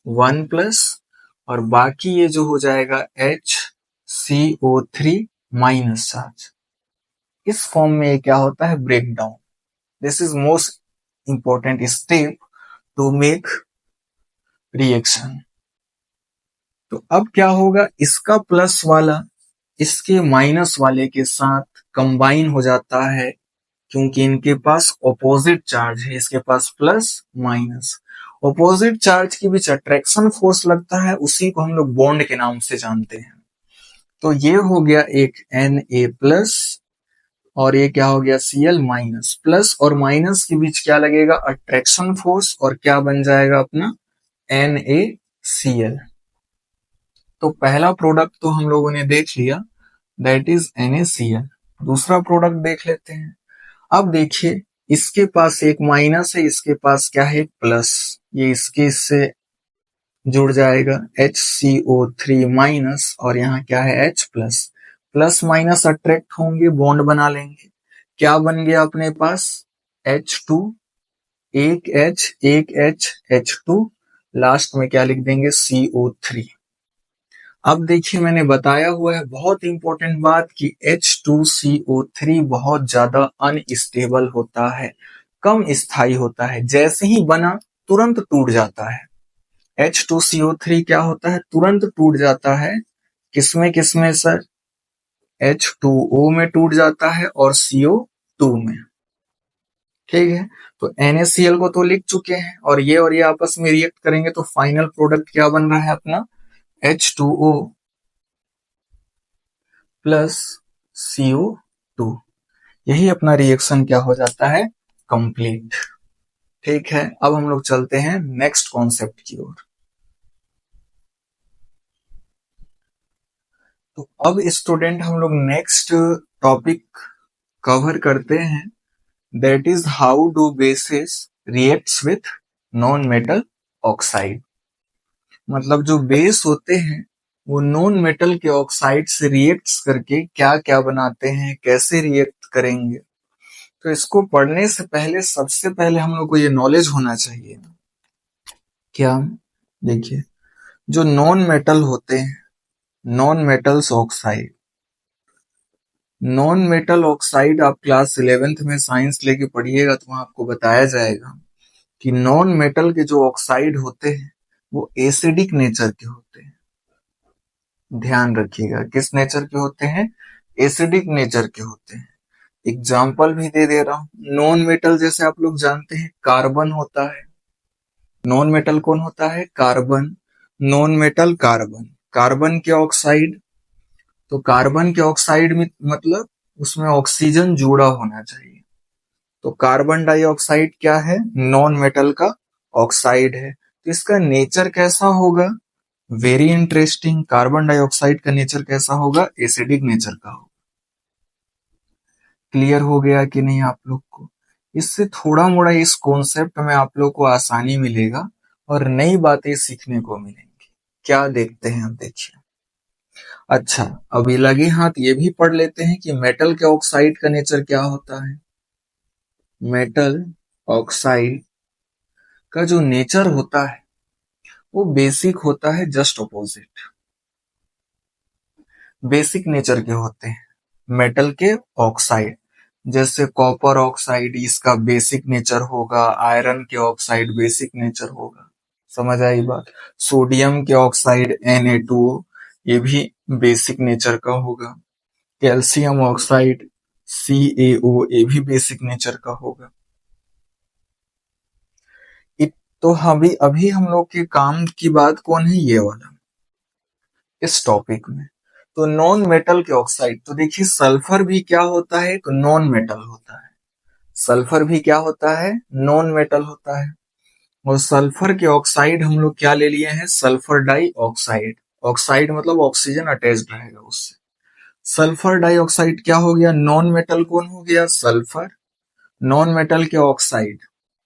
1 प्लस, और बाकी ये जो हो जाएगा HCO3 माइनस चार्ज। इस फॉर्म में ये क्या होता है? Break down. This is most important step to make reaction. तो अब क्या होगा, इसका प्लस वाला इसके माइनस वाले के साथ कंबाइन हो जाता है, क्योंकि इनके पास ऑपोजिट चार्ज है, इसके पास प्लस माइनस। ऑपोजिट चार्ज के बीच अट्रैक्शन फोर्स लगता है, उसी को हम लोग बॉन्ड के नाम से जानते हैं। तो ये हो गया एक Na प्लस और ये क्या हो गया Cl माइनस। प्लस और माइनस के बीच क्या लगेगा, अट्रैक्शन फोर्स, और क्या बन जाएगा अपना NaCl। तो पहला प्रोडक्ट तो हम लोगों ने देख लिया, दैट इज NaCl। दूसरा प्रोडक्ट देख लेते हैं। अब देखिए, इसके पास एक माइनस है, इसके पास क्या है, प्लस। ये इसके इससे जुड़ जाएगा HCO3 माइनस, और यहाँ क्या है H plus. Plus minus attract होंगे, बॉन्ड बना लेंगे। क्या बन गया अपने पास, H2, एक H, H2, लास्ट में क्या लिख देंगे, CO3। अब देखिए, मैंने बताया हुआ है बहुत इंपॉर्टेंट बात कि H2CO3 बहुत ज्यादा अनस्टेबल होता है, कम स्थायी होता है। जैसे ही बना तुरंत टूट जाता है। H2CO3 क्या होता है, तुरंत टूट जाता है। किसमें किसमें सर, H2O में टूट जाता है और CO2 में। ठीक है, तो NaCl को तो लिख चुके हैं, और ये आपस में रिएक्ट करेंगे तो फाइनल प्रोडक्ट क्या बन रहा है अपना, H2O प्लस CO2। यही अपना रिएक्शन क्या हो जाता है, कंप्लीट। ठीक है, अब हम लोग चलते हैं नेक्स्ट कॉन्सेप्ट की ओर। तो अब स्टूडेंट हम लोग नेक्स्ट टॉपिक कवर करते हैं, that is how do basis reacts with non metal oxide. मतलब जो बेस होते हैं वो नॉन मेटल के ऑक्साइड से रिएक्ट्स करके क्या क्या बनाते हैं, कैसे रिएक्ट करेंगे। तो इसको पढ़ने से पहले सबसे पहले हम लोग को ये नॉलेज होना चाहिए। क्या, देखिए, जो नॉन मेटल होते हैं, non metals oxide, non metal oxide आप क्लास 11th में साइंस लेके पढ़िएगा तो वहां आपको बताया जाएगा कि नॉन मेटल के जो ऑक्साइड होते हैं वो एसिडिक नेचर के होते हैं। ध्यान रखिएगा, किस नेचर के होते हैं, एसिडिक नेचर के होते हैं। एग्जाम्पल भी दे दे रहा हूं। नॉन मेटल जैसे आप लोग जानते हैं कार्बन होता है। नॉन मेटल कौन होता है, carbon. Non metal carbon, carbon के ऑक्साइड। तो कार्बन के ऑक्साइड में मतलब उसमें ऑक्सीजन जुड़ा होना चाहिए। तो कार्बन डाइऑक्साइड क्या है, नॉन मेटल का ऑक्साइड है। तो इसका नेचर कैसा होगा, वेरी इंटरेस्टिंग। कार्बन डाइऑक्साइड का नेचर कैसा होगा, एसिडिक नेचर का होगा। क्लियर हो गया कि नहीं आप लोग को। इससे थोड़ा मोड़ा इस कॉन्सेप्ट में आप लोग को आसानी मिलेगा और नई बातें सीखने को मिलेंगी। क्या देखते हैं, अब देखिए। अच्छा, अभी लगे हाथ ये भी पढ़ लेते हैं कि मेटल के ऑक्साइड का नेचर क्या होता है। मेटल ऑक्साइड का जो नेचर होता है वो बेसिक होता है, जस्ट ऑपोजिट। बेसिक नेचर के होते हैं मेटल के ऑक्साइड। जैसे कॉपर ऑक्साइड, इसका बेसिक नेचर होगा। आयरन के ऑक्साइड बेसिक नेचर होगा। समझ आई बात। सोडियम के ऑक्साइड Na2O, ये भी बेसिक नेचर का होगा। कैल्शियम ऑक्साइड CaO, ये भी बेसिक नेचर का होगा। तो अभी हम लोग के काम की बात कौन है, ये वाला, इस टॉपिक में। तो नॉन मेटल के ऑक्साइड, तो देखिए सल्फर भी क्या होता है, एक नॉन मेटल होता है। सल्फर भी क्या होता है, नॉन मेटल होता है। और सल्फर के ऑक्साइड हम लोग क्या ले लिए हैं, सल्फर डाइऑक्साइड। ऑक्साइड मतलब ऑक्सीजन अटैच्ड रहेगा उससे। सल्फर डाइऑक्साइड क्या हो गया, नॉन मेटल कौन हो गया, सल्फर। नॉन मेटल के ऑक्साइड,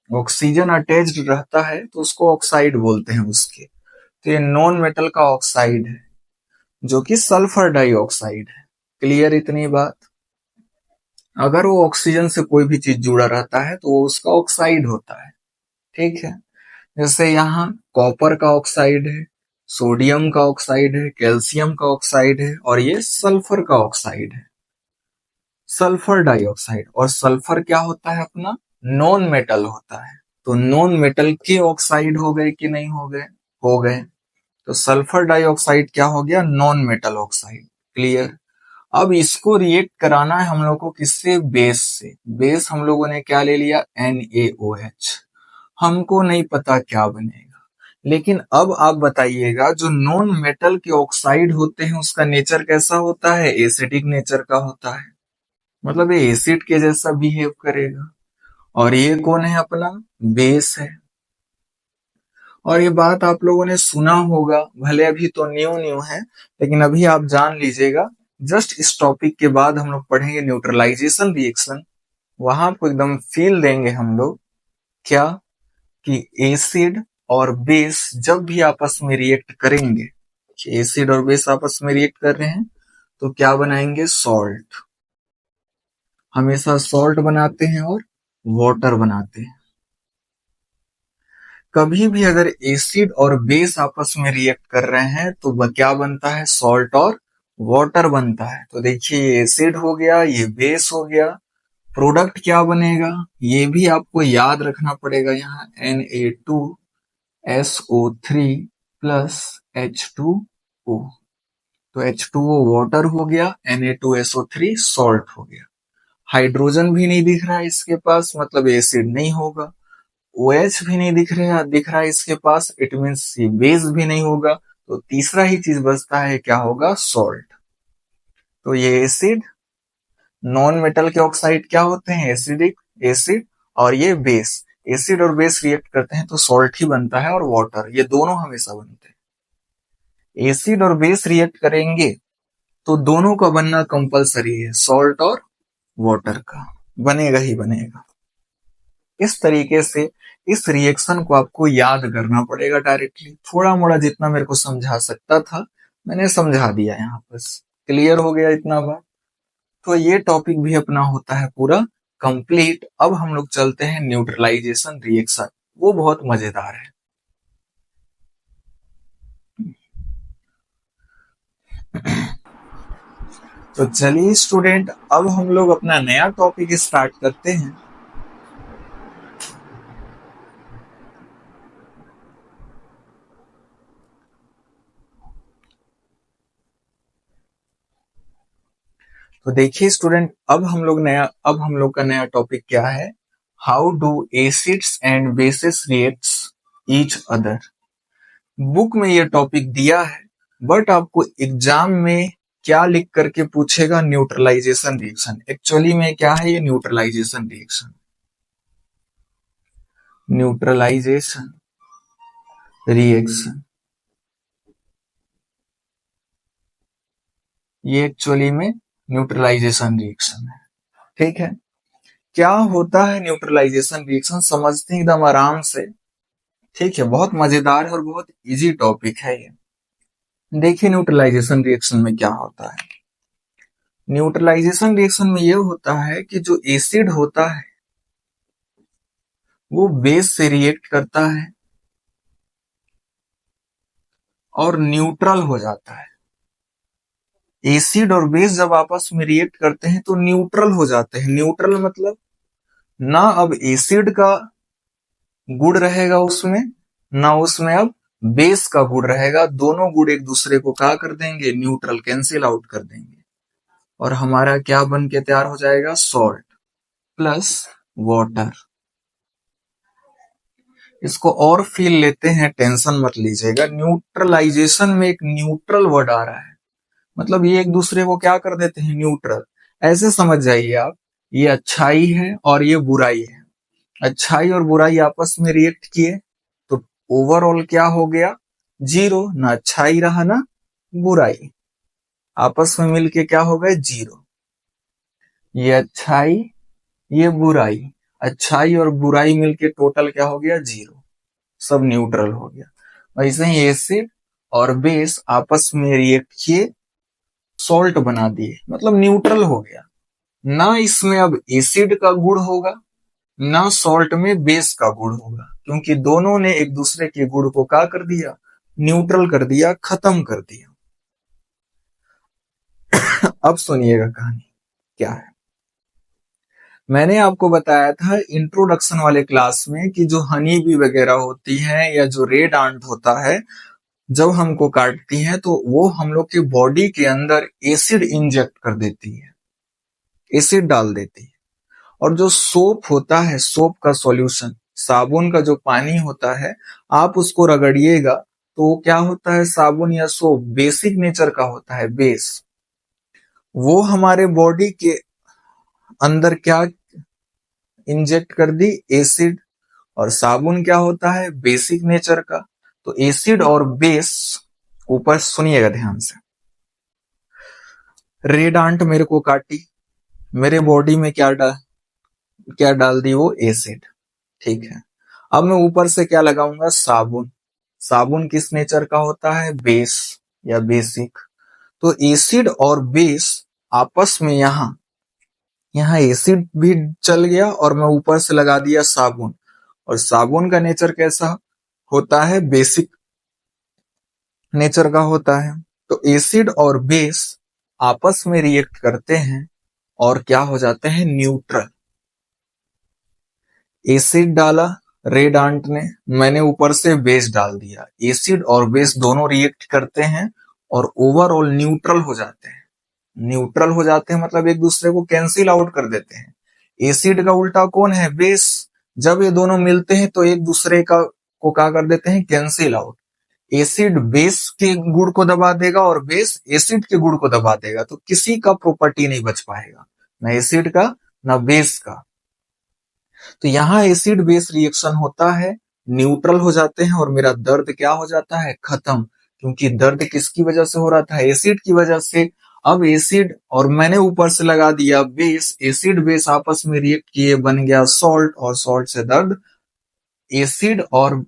ऑक्सीजन अटैच्ड रहता है तो उसको ऑक्साइड बोलते हैं उसके। तो ये नॉन मेटल का ऑक्साइड है जो कि सल्फर डाइऑक्साइड है। क्लियर इतनी बात। अगर वो ऑक्सीजन से कोई भी चीज जुड़ा रहता है तो वो उसका ऑक्साइड होता है। ठीक है, जैसे यहाँ कॉपर का ऑक्साइड है, सोडियम का ऑक्साइड है, कैल्शियम का ऑक्साइड है, और ये सल्फर का ऑक्साइड है, सल्फर डाइऑक्साइड। और सल्फर क्या होता है अपना, नॉन मेटल होता है। तो नॉन मेटल के ऑक्साइड हो गए कि नहीं हो गए? हो गए। तो सल्फर डाइऑक्साइड क्या हो गया? Non metal oxide. क्लियर। अब इसको रिएक्ट कराना है हम लोग को किससे? बेस से। बेस हम लोगों ने क्या ले लिया? NaOH। हमको नहीं पता क्या बनेगा, लेकिन अब आप बताइएगा जो नॉन मेटल के ऑक्साइड होते हैं उसका नेचर कैसा होता है? एसिडिक नेचर का होता है, मतलब ये एसिड के जैसा बिहेव करेगा। और ये कौन है? अपना बेस है। और ये बात आप लोगों ने सुना होगा, भले अभी तो न्यू न्यू है, लेकिन अभी आप जान लीजिएगा। जस्ट इस टॉपिक के बाद हम लोग पढ़ेंगे न्यूट्रलाइजेशन रिएक्शन। वहां आपको एकदम फील देंगे हम लोग क्या, कि एसिड और बेस जब भी आपस में रिएक्ट करेंगे, कि एसिड और बेस आपस में रिएक्ट कर रहे हैं तो क्या बनाएंगे? सॉल्ट। हमेशा सॉल्ट बनाते हैं और वाटर बनाते हैं। कभी भी अगर एसिड और बेस आपस में रिएक्ट कर रहे हैं तो क्या बनता है? सॉल्ट और वाटर बनता है। तो देखिए ये एसिड हो गया, ये बेस हो गया। प्रोडक्ट क्या बनेगा ये भी आपको याद रखना पड़ेगा। यहाँ Na2SO3 प्लस H2O। तो H2O वाटर हो गया, Na2SO3 सॉल्ट हो गया। हाइड्रोजन भी नहीं दिख रहा है इसके पास, मतलब एसिड नहीं होगा। OH भी नहीं दिख रहा है इसके पास, इट मीन्स ये बेस भी नहीं होगा। तो तीसरा ही चीज बचता है, क्या होगा? सॉल्ट। तो ये एसिड, नॉन मेटल के ऑक्साइड क्या होते हैं? Acidic, acid. और ये बेस, एसिड और बेस रिएक्ट करते हैं तो सॉल्ट ही बनता है, और वाटर, ये दोनों हमेशा बनते हैं। एसिड और बेस रिएक्ट करेंगे तो दोनों का बनना कंपलसरी है, सॉल्ट और वाटर का बनेगा ही बनेगा। इस तरीके से इस रिएक्शन को आपको याद करना पड़ेगा डायरेक्टली। थोड़ा मोड़ा जितना मेरे को समझा सकता था मैंने समझा दिया यहाँ पर। क्लियर हो गया इतना बात? तो ये टॉपिक भी अपना होता है पूरा कंप्लीट। अब हम लोग चलते हैं न्यूट्रलाइजेशन रिएक्शन, वो बहुत मजेदार है। तो चलिए स्टूडेंट, अब हम लोग अपना नया टॉपिक स्टार्ट करते हैं। तो देखिए स्टूडेंट, अब हम लोग का नया टॉपिक क्या है? How do acids and bases reacts each other. Book में ये टॉपिक दिया है, बट आपको एग्जाम में क्या लिख करके पूछेगा? Neutralisation reaction. एक्चुअली में क्या है ये? Neutralisation reaction. न्यूट्रलाइजेशन रिएक्शन ये एक्चुअली में न्यूट्रलाइजेशन रिएक्शन है। ठीक है, क्या होता है न्यूट्रलाइजेशन रिएक्शन समझते हैं एकदम आराम से। ठीक है, बहुत मजेदार है और बहुत इजी टॉपिक है ये। देखिए न्यूट्रलाइजेशन रिएक्शन में क्या होता है। न्यूट्रलाइजेशन रिएक्शन में यह होता है कि जो एसिड होता है वो बेस से रिएक्ट करता है और न्यूट्रल हो जाता है। एसिड और बेस जब आपस में रिएक्ट करते हैं तो न्यूट्रल हो जाते हैं। न्यूट्रल मतलब ना अब एसिड का गुण रहेगा उसमें, ना उसमें अब बेस का गुण रहेगा। दोनों गुण एक दूसरे को क्या कर देंगे? न्यूट्रल, कैंसिल आउट कर देंगे। और हमारा क्या बन के तैयार हो जाएगा? Salt plus water. इसको और फील लेते हैं, टेंशन मत लीजिएगा। न्यूट्रलाइजेशन में एक न्यूट्रल वर्ड आ रहा है, मतलब ये एक दूसरे को क्या कर देते हैं? न्यूट्रल। ऐसे समझ जाइए आप, ये अच्छाई है और ये बुराई है। अच्छाई और बुराई आपस में रिएक्ट किए तो ओवरऑल क्या हो गया? जीरो। ना अच्छाई रहा ना बुराई, आपस में मिलके क्या हो गए? जीरो। ये अच्छाई, ये बुराई, अच्छाई और बुराई मिलके टोटल क्या हो गया? जीरो। सब न्यूट्रल हो गया। वैसे ही एसिड और बेस आपस में रिएक्ट किए, सॉल्ट बना दिए, मतलब न्यूट्रल हो गया। ना इसमें अब एसिड का गुण होगा, ना सॉल्ट में बेस का गुण होगा, क्योंकि दोनों ने एक दूसरे के गुण को क्या कर दिया? न्यूट्रल कर दिया, खत्म कर दिया। अब सुनिएगा कहानी क्या है। मैंने आपको बताया था इंट्रोडक्शन वाले क्लास में कि जो हनी बी वगैरह होती है या जो रेड आंट होता है, जब हमको काटती है तो वो हम लोग के बॉडी के अंदर एसिड इंजेक्ट कर देती है, एसिड डाल देती है। और जो सोप होता है, सोप का सॉल्यूशन, साबुन का जो पानी होता है, आप उसको रगड़िएगा तो क्या होता है, साबुन या सोप बेसिक नेचर का होता है, बेस। वो हमारे बॉडी के अंदर क्या इंजेक्ट कर दी, एसिड। और साबुन क्या होता है, बेसिक नेचर का। तो एसिड और बेस, ऊपर सुनिएगा ध्यान से, रेड आंट मेरे को काटी, मेरे बॉडी में क्या डाल दी, वो एसिड। ठीक है, अब मैं ऊपर से क्या लगाऊंगा, साबुन। साबुन किस नेचर का होता है, बेस या बेसिक। तो एसिड और बेस आपस में यहाँ यहाँ एसिड भी चल गया और मैं ऊपर से लगा दिया साबुन। और साबुन का नेचर कैसा होता है, बेसिक नेचर का होता है। तो एसिड और बेस आपस में रिएक्ट करते हैं और क्या हो जाते हैं, न्यूट्रल। एसिड डाला रेड आंट ने, मैंने ऊपर से बेस डाल दिया, एसिड और बेस दोनों रिएक्ट करते हैं और ओवरऑल न्यूट्रल हो जाते हैं। न्यूट्रल हो जाते हैं मतलब एक दूसरे को कैंसिल आउट कर देते हैं। एसिड का उल्टा कौन है, बेस। जब ये दोनों मिलते हैं तो एक दूसरे का को क्या कर देते हैं, कैंसिल आउट। एसिड बेस के गुण को दबा देगा और बेस एसिड के गुण को दबा देगा, तो किसी का प्रॉपर्टी नहीं बच पाएगा, ना एसिड का ना बेस का। तो यहाँ एसिड बेस रिएक्शन होता है, न्यूट्रल हो जाते हैं और मेरा दर्द क्या हो जाता है, खत्म। क्योंकि दर्द किसकी वजह से हो रहा था, एसिड की वजह से। अब एसिड और मैंने ऊपर से लगा दिया बेस, एसिड बेस आपस में रिएक्ट किए, बन गया सॉल्ट, और सॉल्ट से दर्द। एसिड और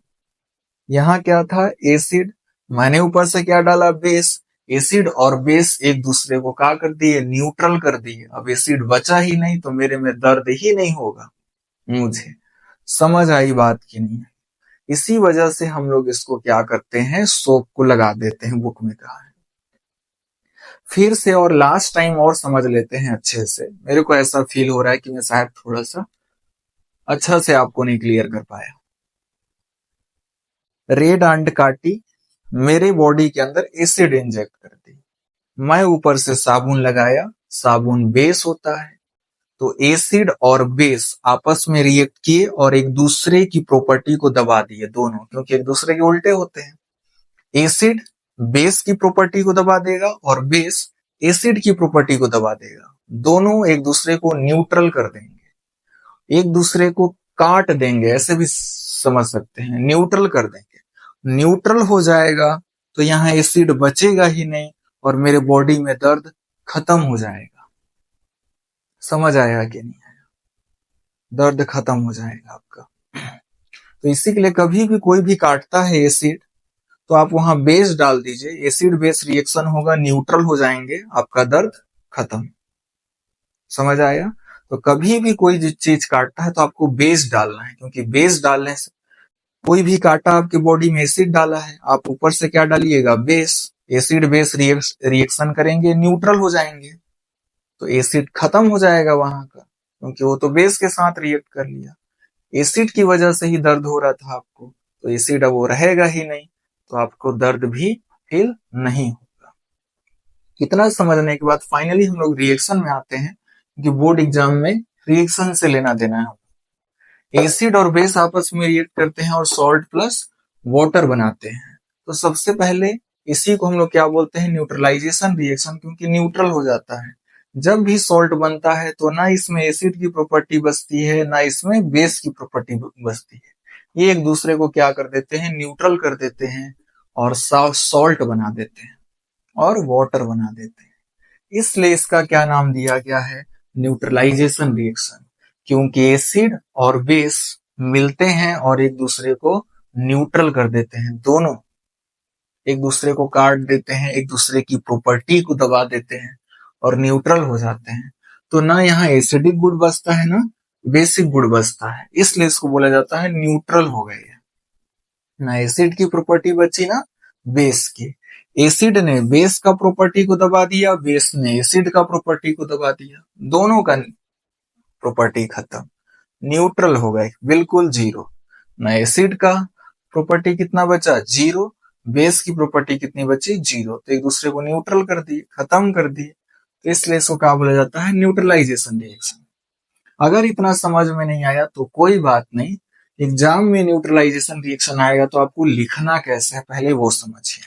यहाँ क्या था, एसिड, मैंने ऊपर से क्या डाला, बेस। एसिड और बेस एक दूसरे को क्या कर दिए, न्यूट्रल कर दिए। अब एसिड बचा ही नहीं तो मेरे में दर्द ही नहीं होगा। मुझे समझ आई बात की नहीं? इसी वजह से हम लोग इसको क्या करते हैं, सोप को लगा देते हैं, बुक में कहा है। फिर से और लास्ट टाइम और समझ लेते हैं अच्छे से। मेरे को ऐसा फील हो रहा है कि मैं शायद थोड़ा सा अच्छा से आपको नहीं क्लियर कर पाया। रेड आंट काटी, मेरे बॉडी के अंदर एसिड इंजेक्ट कर दी, मैं ऊपर से साबुन लगाया, साबुन बेस होता है। तो एसिड और बेस आपस में रिएक्ट किए और एक दूसरे की प्रॉपर्टी को दबा दिए, दोनों, क्योंकि एक दूसरे के उल्टे होते हैं। एसिड बेस की प्रॉपर्टी को दबा देगा और बेस एसिड की प्रॉपर्टी को दबा देगा। दोनों एक दूसरे को न्यूट्रल कर देंगे, एक दूसरे को काट देंगे, ऐसे भी समझ सकते हैं, न्यूट्रल कर देंगे। न्यूट्रल हो जाएगा तो यहाँ एसिड बचेगा ही नहीं और मेरे बॉडी में दर्द खत्म हो जाएगा। समझ आया कि नहीं आया? दर्द खत्म हो जाएगा आपका। तो इसी के लिए कभी भी कोई भी काटता है एसिड, तो आप वहां बेस डाल दीजिए, एसिड बेस रिएक्शन होगा, न्यूट्रल हो जाएंगे, आपका दर्द खत्म। समझ आया? तो कभी भी कोई चीज काटता है तो आपको बेस डालना है, क्योंकि बेस डालने से, कोई भी काटा आपके बॉडी में, एसिड डाला है, आप ऊपर से क्या डालिएगा, बेस। एसिड बेस रिएक्शन करेंगे, न्यूट्रल हो जाएंगे, तो एसिड खत्म हो जाएगा वहां का, क्योंकि वो तो बेस के साथ रिएक्ट कर लिया। एसिड की वजह से ही दर्द हो रहा था आपको, तो एसिड अब वो रहेगा ही नहीं, तो आपको दर्द भी फील नहीं होगा। इतना समझने के बाद फाइनली हम लोग रिएक्शन में आते हैं कि बोर्ड एग्जाम में रिएक्शन से लेना देना है। एसिड और बेस आपस में रिएक्ट करते हैं और सॉल्ट प्लस वाटर बनाते हैं। तो सबसे पहले इसी को हम लोग क्या बोलते हैं, न्यूट्रलाइजेशन रिएक्शन, क्योंकि न्यूट्रल हो जाता है। जब भी सॉल्ट बनता है तो ना इसमें एसिड की प्रॉपर्टी बचती है, ना इसमें बेस की प्रॉपर्टी बचती है। ये एक दूसरे को क्या कर देते हैं, न्यूट्रल कर देते हैं और सॉल्ट बना देते हैं और वाटर बना देते हैं। इसलिए इसका क्या नाम दिया गया है, न्यूट्रलाइजेशन रिएक्शन। क्योंकि एसिड और बेस मिलते हैं और एक दूसरे को न्यूट्रल कर देते हैं, दोनों एक दूसरे को काट देते हैं, एक दूसरे की प्रॉपर्टी को दबा देते हैं और न्यूट्रल हो जाते हैं। तो ना यहाँ एसिडिक गुण बचता है ना बेसिक गुण बचता है, इसलिए इसको बोला जाता है न्यूट्रल हो गए। ना एसिड की प्रॉपर्टी बची ना बेस की। एसिड ने बेस का प्रॉपर्टी को दबा दिया, बेस ने एसिड का प्रॉपर्टी को दबा दिया, दोनों का प्रॉपर्टी खत्म, न्यूट्रल हो गए, बिल्कुल जीरो। ना एसिड का प्रॉपर्टी कितना बचा, जीरो, बेस की प्रॉपर्टी कितनी बची, जीरो, तो एक दूसरे को न्यूट्रल कर दिए, खत्म कर दिए, तो इसलिए इसको क्या बोला जाता है, न्यूट्रलाइजेशन रिएक्शन। अगर इतना समझ में नहीं आया तो कोई बात नहीं, एग्जाम में न्यूट्रलाइजेशन रिएक्शन आएगा तो आपको लिखना कैसे है पहले वो समझिए।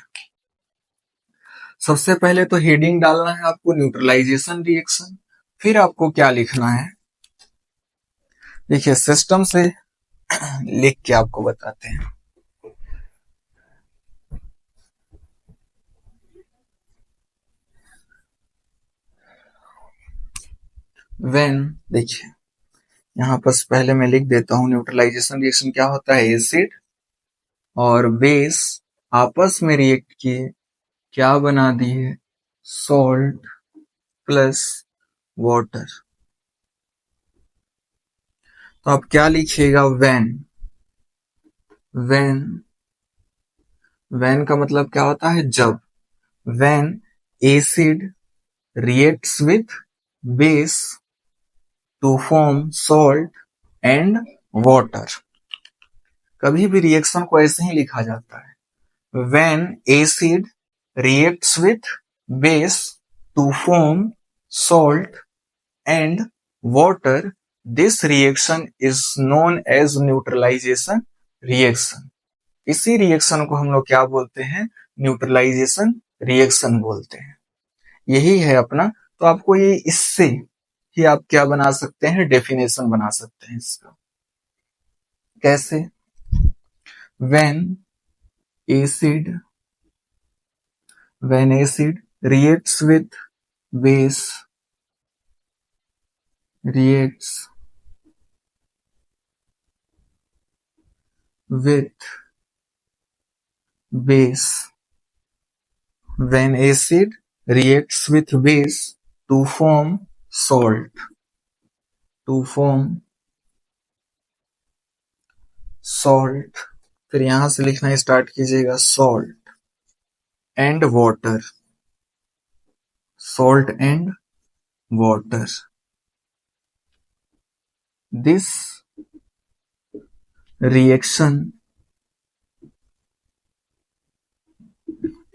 सबसे पहले तो हेडिंग डालना है आपको न्यूट्रलाइजेशन रिएक्शन, फिर आपको क्या लिखना है, देखिए सिस्टम से लिख के आपको बताते हैं। व्हेन, देखिए यहाँ पर पहले मैं लिख देता हूं, न्यूट्रलाइजेशन रिएक्शन क्या होता है, एसिड और बेस आपस में रिएक्ट किए, क्या बना दिए, सॉल्ट प्लस वाटर। तो आप क्या लिखिएगा, व्हेन, व्हेन, व्हेन का मतलब क्या होता है, जब, when acid reacts with base to form salt and water। कभी भी रिएक्शन को ऐसे ही लिखा जाता है, when acid reacts with base to form salt and water, this reaction is known as neutralization reaction। इसी रिएक्शन को हम लोग क्या बोलते हैं, न्यूट्रलाइजेशन रिएक्शन बोलते हैं। यही है अपना, तो आपको ये इससे ही आप क्या बना सकते हैं, डेफिनेशन बना सकते हैं इसका। कैसे, when acid reacts with base, reacts with base, when acid reacts with base to form salt, to form salt, फिर यहां से लिखना स्टार्ट कीजिएगा, salt and water, salt and water, this reaction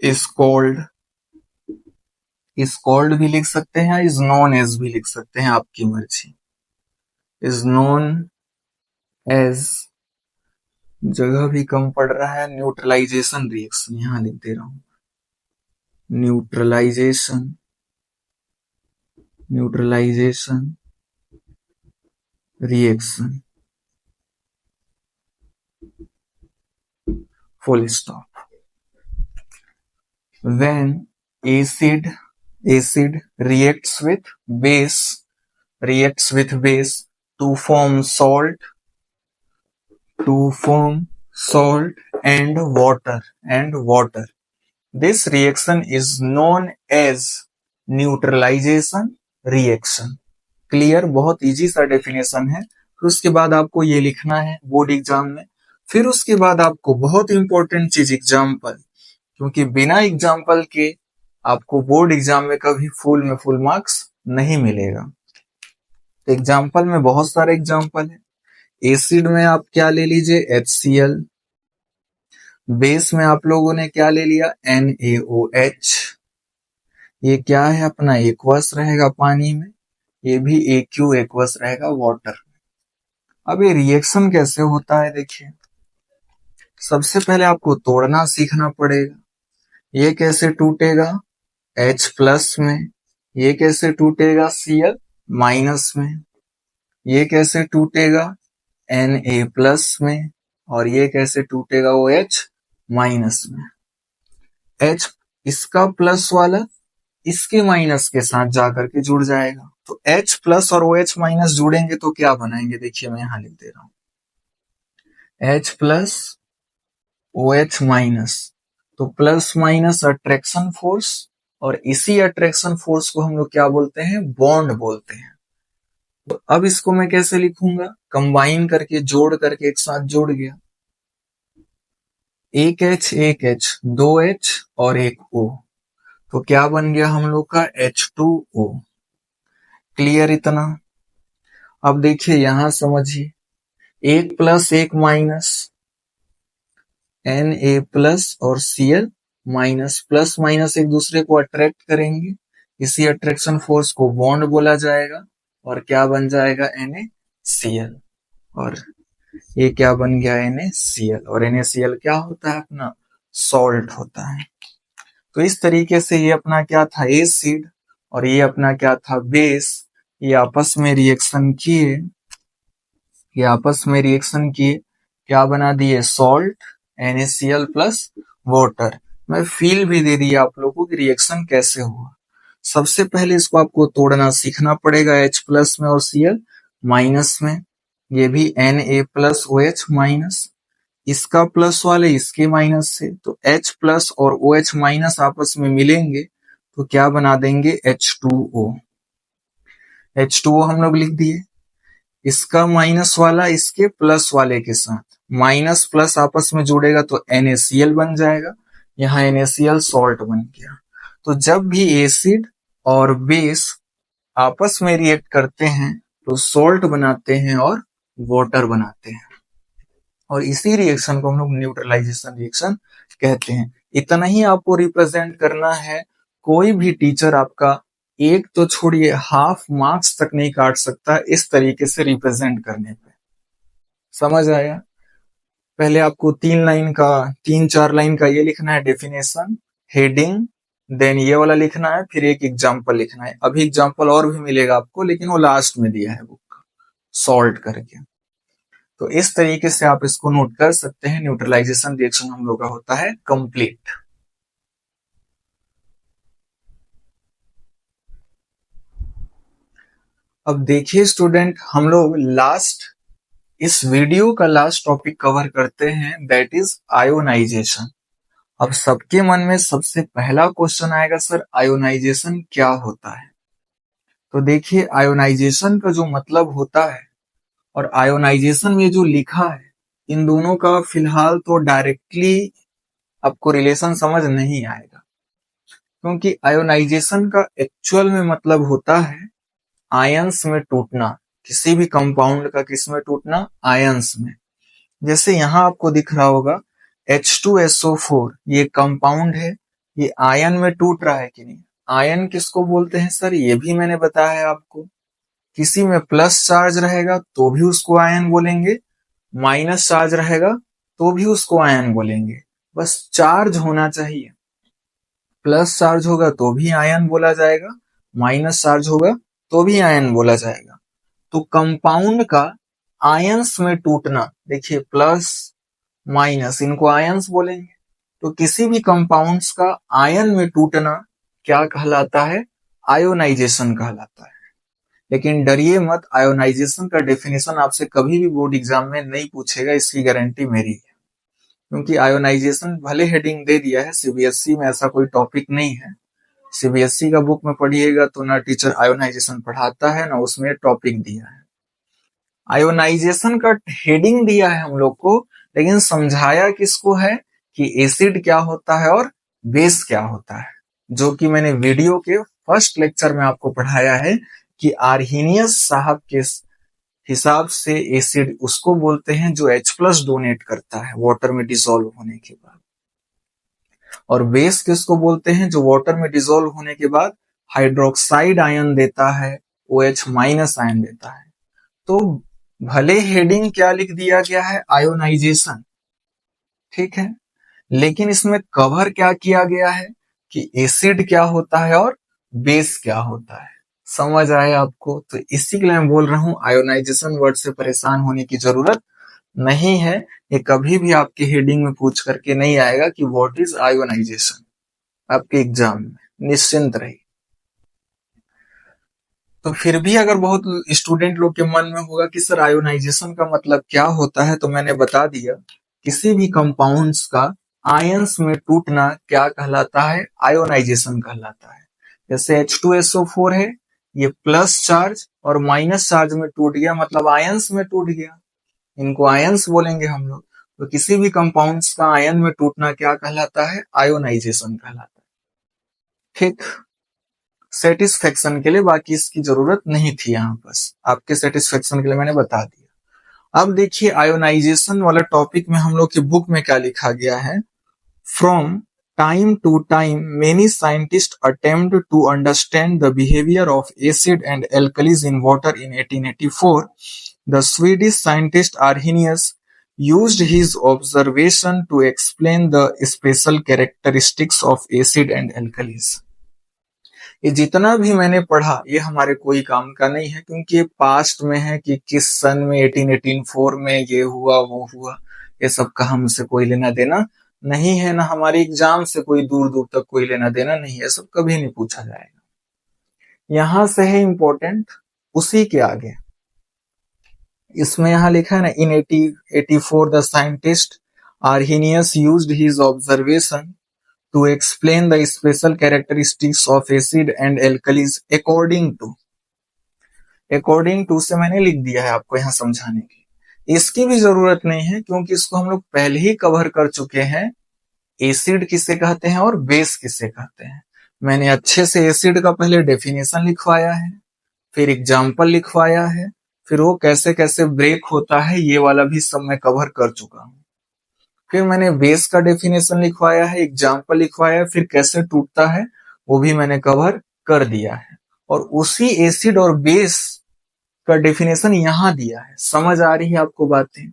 is called, is called भी लिख सकते हैं, is known as भी लिख सकते हैं, आपकी मर्जी, is known as, जगह भी कम पड़ रहा है, न्यूट्रलाइजेशन रिएक्शन, यहां लिख दे रहा हूं, neutralisation, neutralisation reaction, full stop. when acid reacts with base, to form salt, and water, this reaction is known as neutralization reaction। Clear, बहुत इजी सा डेफिनेशन है। फिर उसके बाद आपको ये लिखना है बोर्ड एग्जाम में, फिर उसके बाद आपको बहुत इंपॉर्टेंट चीज एग्जाम्पल, क्योंकि बिना एग्जाम्पल के आपको बोर्ड एग्जाम में कभी फुल मार्क्स नहीं मिलेगा। तो एग्जाम्पल में बहुत सारे एग्जाम्पल है। एसिड में आप क्या ले लीजिए, HCl, बेस में आप लोगों ने क्या ले लिया, NaOH, ये क्या है अपना एक्वस रहेगा पानी में, ये भी AQ एक्वस रहेगा वाटर। अब ये रिएक्शन कैसे होता है, देखिए सबसे पहले आपको तोड़ना सीखना पड़ेगा। ये कैसे टूटेगा, H प्लस में, ये कैसे टूटेगा, Cl माइनस में, ये कैसे टूटेगा, Na प्लस में, और ये कैसे टूटेगा, OH माइनस में। H इसका प्लस वाला इसके माइनस के साथ जाकर के जुड़ जाएगा, तो H प्लस और OH माइनस जुड़ेंगे तो क्या बनाएंगे, देखिए मैं यहां लिख दे रहा हूं, H प्लस OH माइनस, तो प्लस माइनस अट्रैक्शन फोर्स, और इसी अट्रैक्शन फोर्स को हम लोग क्या बोलते हैं, बॉन्ड बोलते हैं। तो अब इसको मैं कैसे लिखूंगा, कंबाइन करके, जोड़ करके एक साथ जुड़ गया, एक H, दो H और एक O, तो क्या बन गया हम लोग का H2O। क्लियर इतना। अब देखिए यहां समझिए, एक प्लस एक माइनस, Na+ और Cl माइनस, प्लस माइनस एक दूसरे को अट्रैक्ट करेंगे, इसी अट्रैक्शन फोर्स को बॉन्ड बोला जाएगा और क्या बन जाएगा NaCl। और ये क्या बन गया NaCl, और NaCl क्या होता है अपना सॉल्ट होता है। तो इस तरीके से ये अपना क्या था एसिड और ये अपना क्या था बेस, ये आपस में रिएक्शन किए, ये आपस में रिएक्शन किए, क्या बना दिए सॉल्ट NaCl प्लस वाटर। मैं फील भी दे दिया आप लोगों को कि रिएक्शन कैसे हुआ। सबसे पहले इसको आपको तोड़ना सीखना पड़ेगा, H+ में और Cl माइनस में, ये भी Na+OH-, इसका प्लस वाले इसके माइनस से, तो H+ और OH- आपस में मिलेंगे तो क्या बना देंगे H2O। H2O हम लोग लिख दिए, इसका माइनस वाला इसके प्लस वाले के साथ, माइनस प्लस आपस में जुड़ेगा तो NaCl बन जाएगा, यहाँ NaCl सॉल्ट बन गया। तो जब भी एसिड और बेस आपस में रिएक्ट करते हैं तो सॉल्ट बनाते हैं और वाटर बनाते हैं, और इसी रिएक्शन को हम लोग न्यूट्रलाइजेशन रिएक्शन कहते हैं। इतना ही आपको रिप्रेजेंट करना है, कोई भी टीचर आपका एक तो छोड़िए हाफ मार्क्स तक नहीं काट सकता इस तरीके से रिप्रेजेंट करने पे। समझ आया? पहले आपको 3-4 लाइन का ये लिखना है डेफिनेशन, हेडिंग, देन ये वाला लिखना है, फिर एक एग्जाम्पल लिखना है। अभी एग्जाम्पल और भी मिलेगा आपको लेकिन वो लास्ट में दिया है बुक का, सॉल्ट करके। तो इस तरीके से आप इसको नोट कर सकते हैं, न्यूट्रलाइजेशन रिएक्शन हम लोग का होता है कंप्लीट। अब देखिए स्टूडेंट, हम लोग इस वीडियो का लास्ट टॉपिक कवर करते हैं, दैट इज आयोनाइजेशन। अब सबके मन में सबसे पहला क्वेश्चन आएगा, सर आयोनाइजेशन क्या होता है? तो देखिए आयोनाइजेशन का जो मतलब होता है और आयोनाइजेशन में जो लिखा है, इन दोनों का फिलहाल तो डायरेक्टली आपको रिलेशन समझ नहीं आएगा, क्योंकि आयोनाइजेशन का एक्चुअल में मतलब होता है आयंस में टूटना, किसी भी कंपाउंड का किस में टूटना, आयंस में। जैसे यहां आपको दिख रहा होगा H2SO4, ये कंपाउंड है, ये आयन में टूट रहा है कि नहीं? आयन किसको बोलते हैं सर, ये भी मैंने बताया है आपको। किसी में प्लस चार्ज रहेगा तो भी उसको आयन बोलेंगे, माइनस चार्ज रहेगा तो भी उसको आयन बोलेंगे, बस चार्ज होना चाहिए। प्लस चार्ज होगा तो भी आयन बोला जाएगा, माइनस चार्ज होगा तो भी आयन बोला जाएगा। तो कंपाउंड का आयंस में टूटना, देखिए प्लस माइनस इनको आयंस बोलेंगे, तो किसी भी कंपाउंड्स का आयन में टूटना क्या कहलाता है, आयोनाइजेशन कहलाता है। लेकिन डरिए मत, आयोनाइजेशन का डेफिनेशन आपसे कभी भी बोर्ड एग्जाम में नहीं पूछेगा, इसकी गारंटी मेरी है। क्योंकि आयोनाइजेशन भले हेडिंग दे दिया है, सीबीएसई में ऐसा कोई टॉपिक नहीं है। सीबीएसई का बुक में पढ़िएगा तो ना टीचर आयोनाइजेशन पढ़ाता है ना उसमें टॉपिक दिया है। आयोनाइजेशन का हेडिंग दिया है हम लोग को, लेकिन समझाया किसको है कि एसिड क्या होता है और बेस क्या होता है, जो कि मैंने वीडियो के फर्स्ट लेक्चर में आपको पढ़ाया है कि आर्हीनियस साहब के हिसाब से एसिड उसको बोलते हैं जो H+ डोनेट करता है वाटर में डिसॉल्व होने के बाद, और बेस किसको बोलते हैं जो वाटर में डिसॉल्व होने के बाद हाइड्रोक्साइड आयन देता है, OH- आयन देता है। तो भले हेडिंग क्या लिख दिया गया है, आयोनाइजेशन, ठीक है, लेकिन इसमें कवर क्या किया गया है कि एसिड क्या होता है और बेस क्या होता है। समझ आए आपको? तो इसी के लिए मैं बोल रहा हूं आयोनाइजेशन वर्ड से परेशान होने की जरूरत नहीं है, ये कभी भी आपके हेडिंग में पूछ करके नहीं आएगा कि व्हाट इज आयोनाइजेशन, आपके एग्जाम में, निश्चिंत रहिए। तो फिर भी अगर बहुत स्टूडेंट लोग के मन में होगा कि सर आयोनाइजेशन का मतलब क्या होता है, तो मैंने बता दिया, किसी भी कंपाउंड्स का आयंस में टूटना क्या कहलाता है, आयोनाइजेशन कहलाता है। जैसे H2SO4 है, ये प्लस चार्ज और माइनस चार्ज में टूट गया, मतलब आयंस में टूट गया, इनको आयंस बोलेंगे हम लोग। तो किसी भी कंपाउंड्स का आयन में टूटना क्या कहलाता है, आयोनाइजेशन कहलाता है। ठीक, सेटिस्फेक्शन के लिए, बाकी इसकी जरूरत नहीं थी, यहाँ बस आपके सेटिस्फेक्शन के लिए मैंने बता दिया। अब देखिए आयोनाइजेशन वाला टॉपिक में हम लोग की बुक में क्या लिखा गया है। From time to time, many scientists attempt to understand the behavior of acid and alkalis in water. In 1884, the Swedish scientist Arrhenius used his observation to explain the special characteristics of acid and alkalis. ये जितना भी मैंने पढ़ा ये हमारे कोई काम का नहीं है, क्योंकि ये पास्ट में है कि किस सन में 1884 में ये हुआ वो हुआ, ये सब का हमसे कोई लेना देना नहीं है, ना हमारे एग्जाम से कोई दूर दूर तक कोई लेना देना नहीं है, सब कभी नहीं पूछा जाएगा। यहां से है इंपॉर्टेंट, उसी के आगे इसमें यहां लिखा है ना, इन 1884 the scientist Arrhenius used his observation to explain the special characteristics of acid and alkalis according to से मैंने लिख दिया है आपको यहाँ समझाने की, इसकी भी जरूरत नहीं है क्योंकि इसको हम लोग पहले ही कवर कर चुके हैं। एसिड किसे कहते हैं और बेस किसे कहते हैं, मैंने अच्छे से एसिड का पहले डेफिनेशन लिखवाया है, फिर एग्जाम्पल लिखवाया है, फिर वो कैसे कैसे ब्रेक होता है ये वाला भी सब मैं कवर कर चुका हूँ। फिर मैंने बेस का डेफिनेशन लिखवाया है, एग्जाम्पल लिखवाया है, फिर कैसे टूटता है वो भी मैंने कवर कर दिया है, और उसी एसिड और बेस का डेफिनेशन यहाँ दिया है। समझ आ रही है आपको बातें।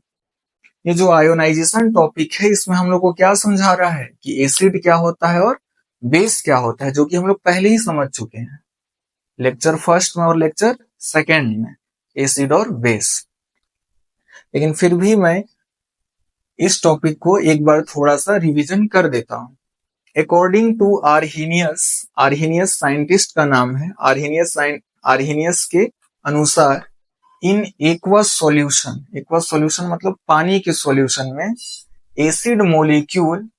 ये जो आयोनाइजेशन टॉपिक है इसमें हम लोग को क्या समझा रहा है कि एसिड क्या होता है और बेस क्या होता है, जो कि हम लोग पहले ही समझ चुके हैं लेक्चर फर्स्ट में और लेक्चर सेकेंड में, एसिड और बेस। लेकिन फिर भी मैं इस टॉपिक को एक बार थोड़ा सा रिवीजन कर देता हूं। According to Arrhenius, Arrhenius scientist का नाम है, आर्हेनियस के अनुसार इन एक्वस सॉल्यूशन मतलब पानी के सॉल्यूशन में एसिड मोलिक्यूल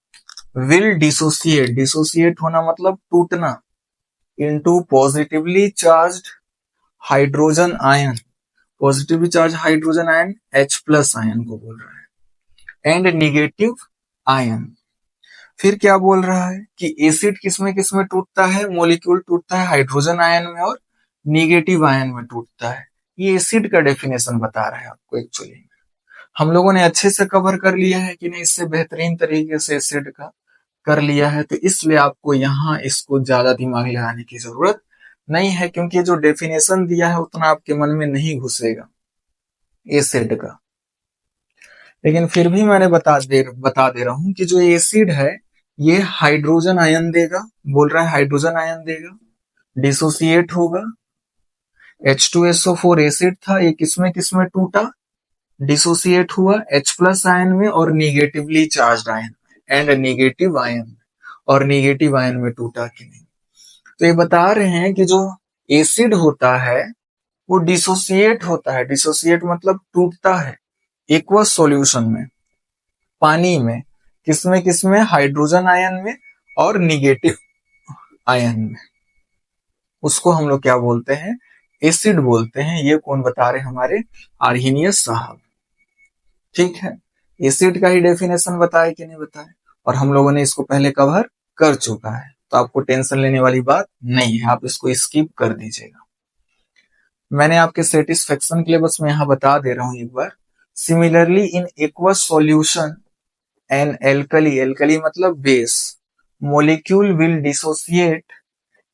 विल डिसोसिएट होना मतलब टूटना, into positively charged hydrogen ion, positively charge hydrogen ion H+ ion को बोल रहा है, एंड निगेटिव आयन। फिर क्या बोल रहा है कि एसिड किसमें किसमें टूटता है, मोलिक्यूल टूटता है हाइड्रोजन आयन में और निगेटिव आयन में टूटता है। ये एसिड का डेफिनेशन बता रहा है आपको। एक्चुअली हम लोगों ने अच्छे से कवर कर लिया है कि नहीं, इससे बेहतरीन तरीके से एसिड का कर लिया है, तो इसलिए आपको यहाँ इसको ज्यादा दिमाग लगाने की जरूरत नहीं है, क्योंकि जो डेफिनेशन दिया है उतना आपके मन में नहीं घुसेगा एसिड का। लेकिन फिर भी मैंने बता दे रहा हूं कि जो एसिड है ये हाइड्रोजन आयन देगा, बोल रहा है हाइड्रोजन आयन देगा, डिसोसिएट होगा, H2SO4 एसिड था, ये किसमें किसमें टूटा, डिसोसिएट हुआ H+ आयन में और negatively charged ion and negative ion, और निगेटिव आयन में टूटा कि नहीं। तो ये बता रहे हैं कि जो एसिड होता है वो डिसोसिएट होता है, डिसोसिएट मतलब टूटता है एक्वस सॉल्यूशन में, पानी में, किसमें किसमें, हाइड्रोजन आयन में और निगेटिव आयन में। उसको हम लोग क्या बोलते हैं, एसिड बोलते हैं। ये कौन बता रहे हमारे, आर्हेनियस साहब। ठीक है, एसिड का ही डेफिनेशन बताया कि नहीं बताया, और हम लोगों ने इसको पहले कवर कर चुका है, तो आपको टेंशन लेने वाली बात नहीं है, आप इसको स्किप कर दीजिएगा। मैंने आपके सेटिस्फेक्शन के लिए बस मैं यहाँ बता दे रहा हूं एक बार। Similarly in aqueous solution an alkali मतलब base, molecule will dissociate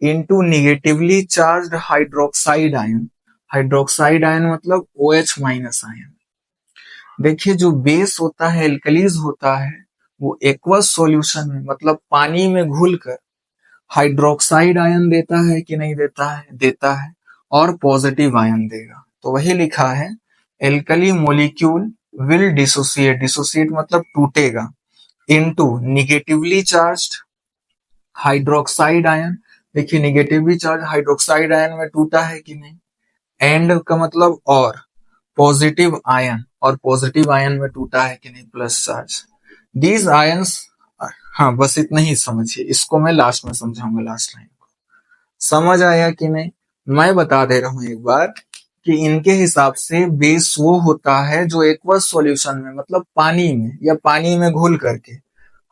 into negatively charged hydroxide ion, hydroxide ion मतलब OH- आयन। देखिए जो बेस होता है, एल्कलीज होता है, वो एक्वस सॉल्यूशन में मतलब पानी में घुलकर हाइड्रोक्साइड आयन देता है कि नहीं देता है, देता है, और पॉजिटिव आयन देगा। तो वही लिखा है एल्कली मोलिक्यूल विल डिसोसिएट मतलब टूटेगा, into negatively charged hydroxide ion. देखिए निगेटिवली चार्ज हाइड्रोक्साइड आयन में टूटा है कि नहीं, एंड का मतलब और, पॉजिटिव आयन, और पॉजिटिव आयन में टूटा है कि नहीं, प्लस चार्ज। दीज आयन्स, हाँ बस इतना ही समझिए, इसको मैं लास्ट में समझाऊंगा, लास्ट लाइन को। समझ आया कि नहीं, मैं बता दे रहा हूं एक बार कि इनके हिसाब से बेस वो होता है जो एक्वस सॉल्यूशन में मतलब पानी में या पानी में घुल करके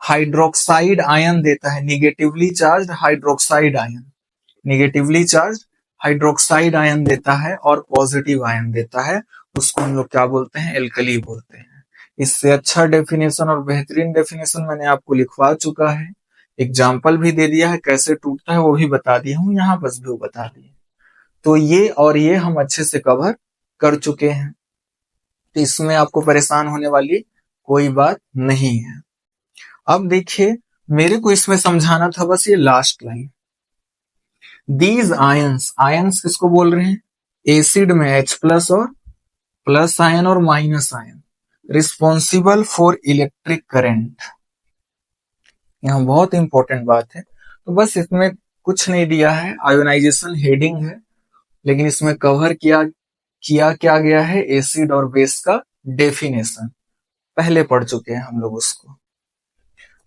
हाइड्रोक्साइड आयन देता है, negatively charged hydroxide ion, negatively charge hydroxide ion देता है और पॉजिटिव आयन देता है, उसको हम लोग क्या बोलते हैं, एल्कली बोलते हैं। इससे अच्छा डेफिनेशन और बेहतरीन डेफिनेशन मैंने आपको लिखवा चुका है, एग्जाम्पल भी दे दिया है, कैसे टूटता है वो भी बता दिया हूं, यहाँ बस भी बता दिए। तो ये और ये हम अच्छे से कवर कर चुके हैं, तो इसमें आपको परेशान होने वाली कोई बात नहीं है। अब देखिए, मेरे को इसमें समझाना था बस ये last line, these ions, ions किसको बोल रहे हैं, एसिड में H प्लस और प्लस आयन और minus ion, responsible for electric current. यहाँ बहुत इंपॉर्टेंट बात है, तो बस इसमें कुछ नहीं दिया है, आयोनाइजेशन हेडिंग है, लेकिन इसमें कवर किया क्या गया है, एसिड और बेस का डेफिनेशन पहले पढ़ चुके हैं हम लोग उसको।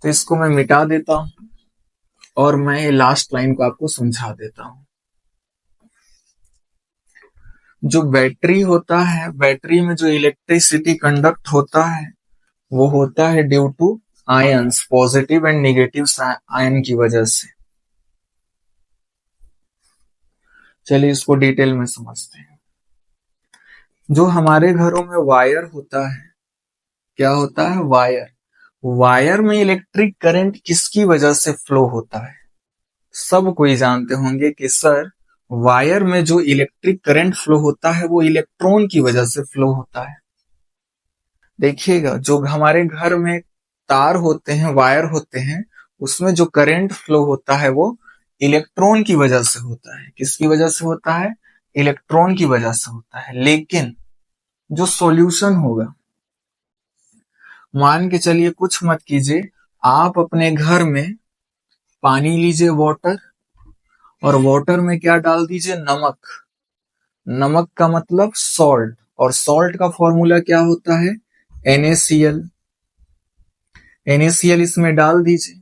तो इसको मैं मिटा देता हूं और मैं ये लास्ट लाइन को आपको समझा देता हूं। जो बैटरी होता है, बैटरी में जो इलेक्ट्रिसिटी कंडक्ट होता है वो होता है due to ions, positive and negative ion की वजह से। चलिए इसको डिटेल में समझते हैं। जो हमारे घरों में वायर होता है, क्या होता है, वायर, वायर में इलेक्ट्रिक करंट किसकी वजह से फ्लो होता है, सब कोई जानते होंगे कि सर वायर में जो इलेक्ट्रिक करंट फ्लो होता है वो इलेक्ट्रॉन की वजह से फ्लो होता है। देखिएगा, जो हमारे घर में तार होते हैं, वायर होते हैं, उसमें जो करंट फ्लो होता है वो इलेक्ट्रॉन की वजह से होता है। किसकी वजह से होता है, इलेक्ट्रॉन की वजह से होता है। लेकिन जो सॉल्यूशन होगा, मान के चलिए, कुछ मत कीजिए, आप अपने घर में पानी लीजिए, वाटर, और वाटर में क्या डाल दीजिए, नमक। नमक का मतलब सॉल्ट, और सॉल्ट का फॉर्मूला क्या होता है, NaCl। NaCl इसमें डाल दीजिए,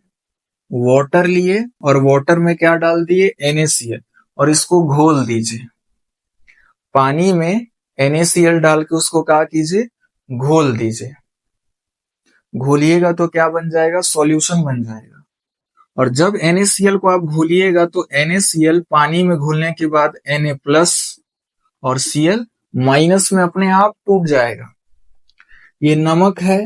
वाटर लिए और वाटर में क्या डाल दिए, NaCl, और इसको घोल दीजिए। पानी में NaCl डाल के उसको क्या कीजिए, घोल दीजिए। घोलिएगा तो क्या बन जाएगा, सॉल्यूशन बन जाएगा। और जब NaCl को आप घोलिएगा तो NaCl पानी में घुलने के बाद Na प्लस और Cl माइनस में अपने आप टूट जाएगा। ये नमक है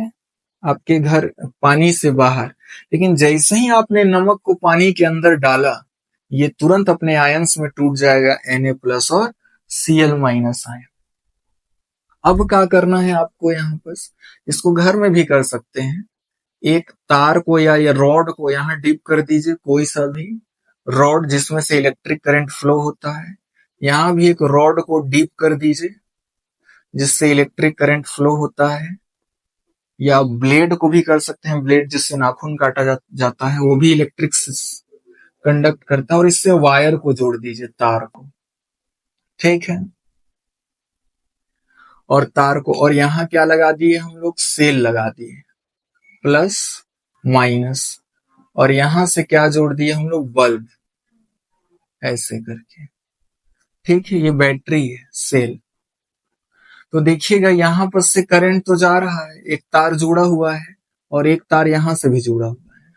आपके घर पानी से बाहर, लेकिन जैसे ही आपने नमक को पानी के अंदर डाला, ये तुरंत अपने आयंस में टूट जाएगा, Na प्लस और Cl माइनस आयन। अब क्या करना है आपको, यहाँ पर इसको घर में भी कर सकते हैं, एक तार को या रॉड को यहाँ डिप कर दीजिए, कोई सा भी रॉड जिसमें से इलेक्ट्रिक करंट फ्लो होता है, यहाँ भी एक रॉड को डिप कर दीजिए जिससे इलेक्ट्रिक करंट फ्लो होता है। या ब्लेड को भी कर सकते हैं, ब्लेड जिससे नाखून काटा जाता है, वो भी इलेक्ट्रिक कंडक्ट करता है। और इससे वायर को जोड़ दीजिए, तार को, ठीक है। और तार को, और यहाँ क्या लगा दिए हम लोग, सेल लगा दिए, प्लस माइनस, और यहां से क्या जोड़ दिए हम लोग, बल्ब, ऐसे करके, ठीक है। ये बैटरी है, सेल। तो देखिएगा यहाँ पर से करंट तो जा रहा है, एक तार जुड़ा हुआ है और एक तार यहां से भी जुड़ा हुआ है,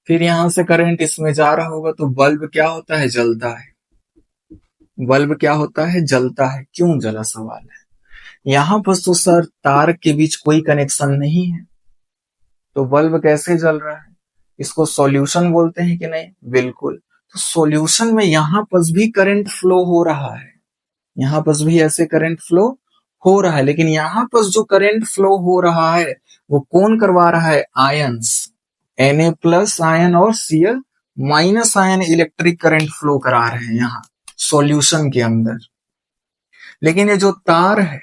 फिर यहां से करंट इसमें जा रहा होगा, तो बल्ब क्या होता है, जलता है। बल्ब क्या होता है, जलता है। क्यों जला, सवाल है। यहाँ पर तो सर तार के बीच कोई कनेक्शन नहीं है, तो बल्ब कैसे जल रहा है, इसको सॉल्यूशन बोलते हैं कि नहीं, बिल्कुल। तो सॉल्यूशन में यहाँ पर भी करंट फ्लो हो रहा है, यहाँ पर भी ऐसे करंट फ्लो हो रहा है, लेकिन यहाँ पर जो करंट फ्लो हो रहा है वो कौन करवा रहा है, आयंस। Na प्लस आयन और Cl minus ion electric current flow करा रहे हैं यहाँ सॉल्यूशन के अंदर। लेकिन ये जो तार है,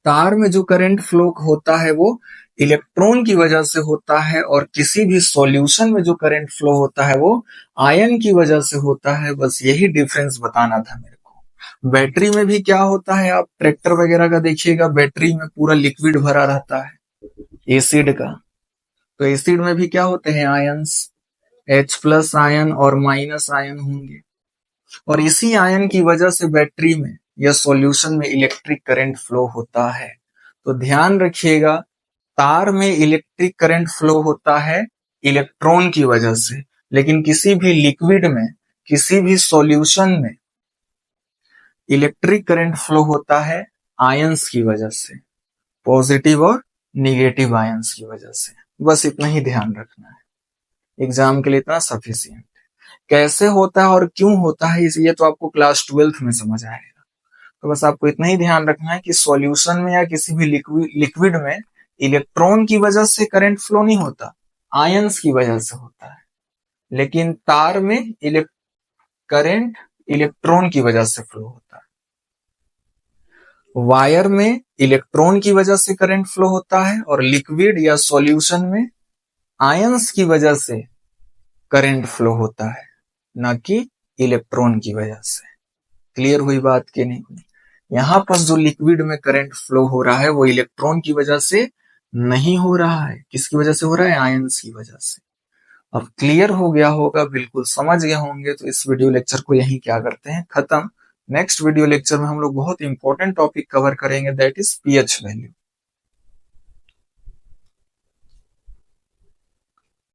तार में जो करंट फ्लो होता है वो इलेक्ट्रॉन की वजह से होता है, और किसी भी सॉल्यूशन में जो करंट फ्लो होता है वो आयन की वजह से होता है। बस यही डिफरेंस बताना था मेरे को। बैटरी में भी क्या होता है, आप ट्रैक्टर वगैरह का देखिएगा, बैटरी में पूरा लिक्विड भरा रहता है एसिड का, तो एसिड में भी क्या होते हैं, आयंस, H प्लस आयन और माइनस आयन होंगे, और इसी आयन की वजह से बैटरी में या सॉल्यूशन में इलेक्ट्रिक करंट फ्लो होता है। तो ध्यान रखिएगा, तार में इलेक्ट्रिक करंट फ्लो होता है इलेक्ट्रॉन की वजह से, लेकिन किसी भी लिक्विड में किसी भी सॉल्यूशन में इलेक्ट्रिक करंट फ्लो होता है आयंस की वजह से, पॉजिटिव और निगेटिव आयंस की वजह से। बस इतना ही ध्यान रखना है, एग्जाम के लिए इतना सफिशिएंट है। कैसे होता है और क्यों होता है ये तो आपको क्लास 12th में समझ आएगा। तो बस आपको इतना ही ध्यान रखना है कि सॉल्यूशन में या किसी भी लिक्विड में इलेक्ट्रॉन की वजह से करंट फ्लो नहीं होता, आयंस की वजह से होता है। लेकिन तार में करंट इलेक्ट्रॉन की वजह से फ्लो होता है। वायर में इलेक्ट्रॉन की वजह से करंट फ्लो होता है और लिक्विड या सॉल्यूशन में आयंस की वजह से करंट फ्लो होता है, न कि इलेक्ट्रॉन की वजह से। क्लियर हुई बात कि नहीं? यहां पर जो लिक्विड में करंट फ्लो हो रहा है वो इलेक्ट्रॉन की वजह से नहीं हो रहा है। किसकी वजह से हो रहा है? आयंस की वजह से। अब क्लियर हो गया होगा, बिल्कुल समझ गए होंगे। तो इस वीडियो लेक्चर को यहीं क्या करते हैं, खत्म। नेक्स्ट वीडियो लेक्चर में हम लोग बहुत इंपॉर्टेंट टॉपिक कवर करेंगे, दैट इज पीएच वैल्यू।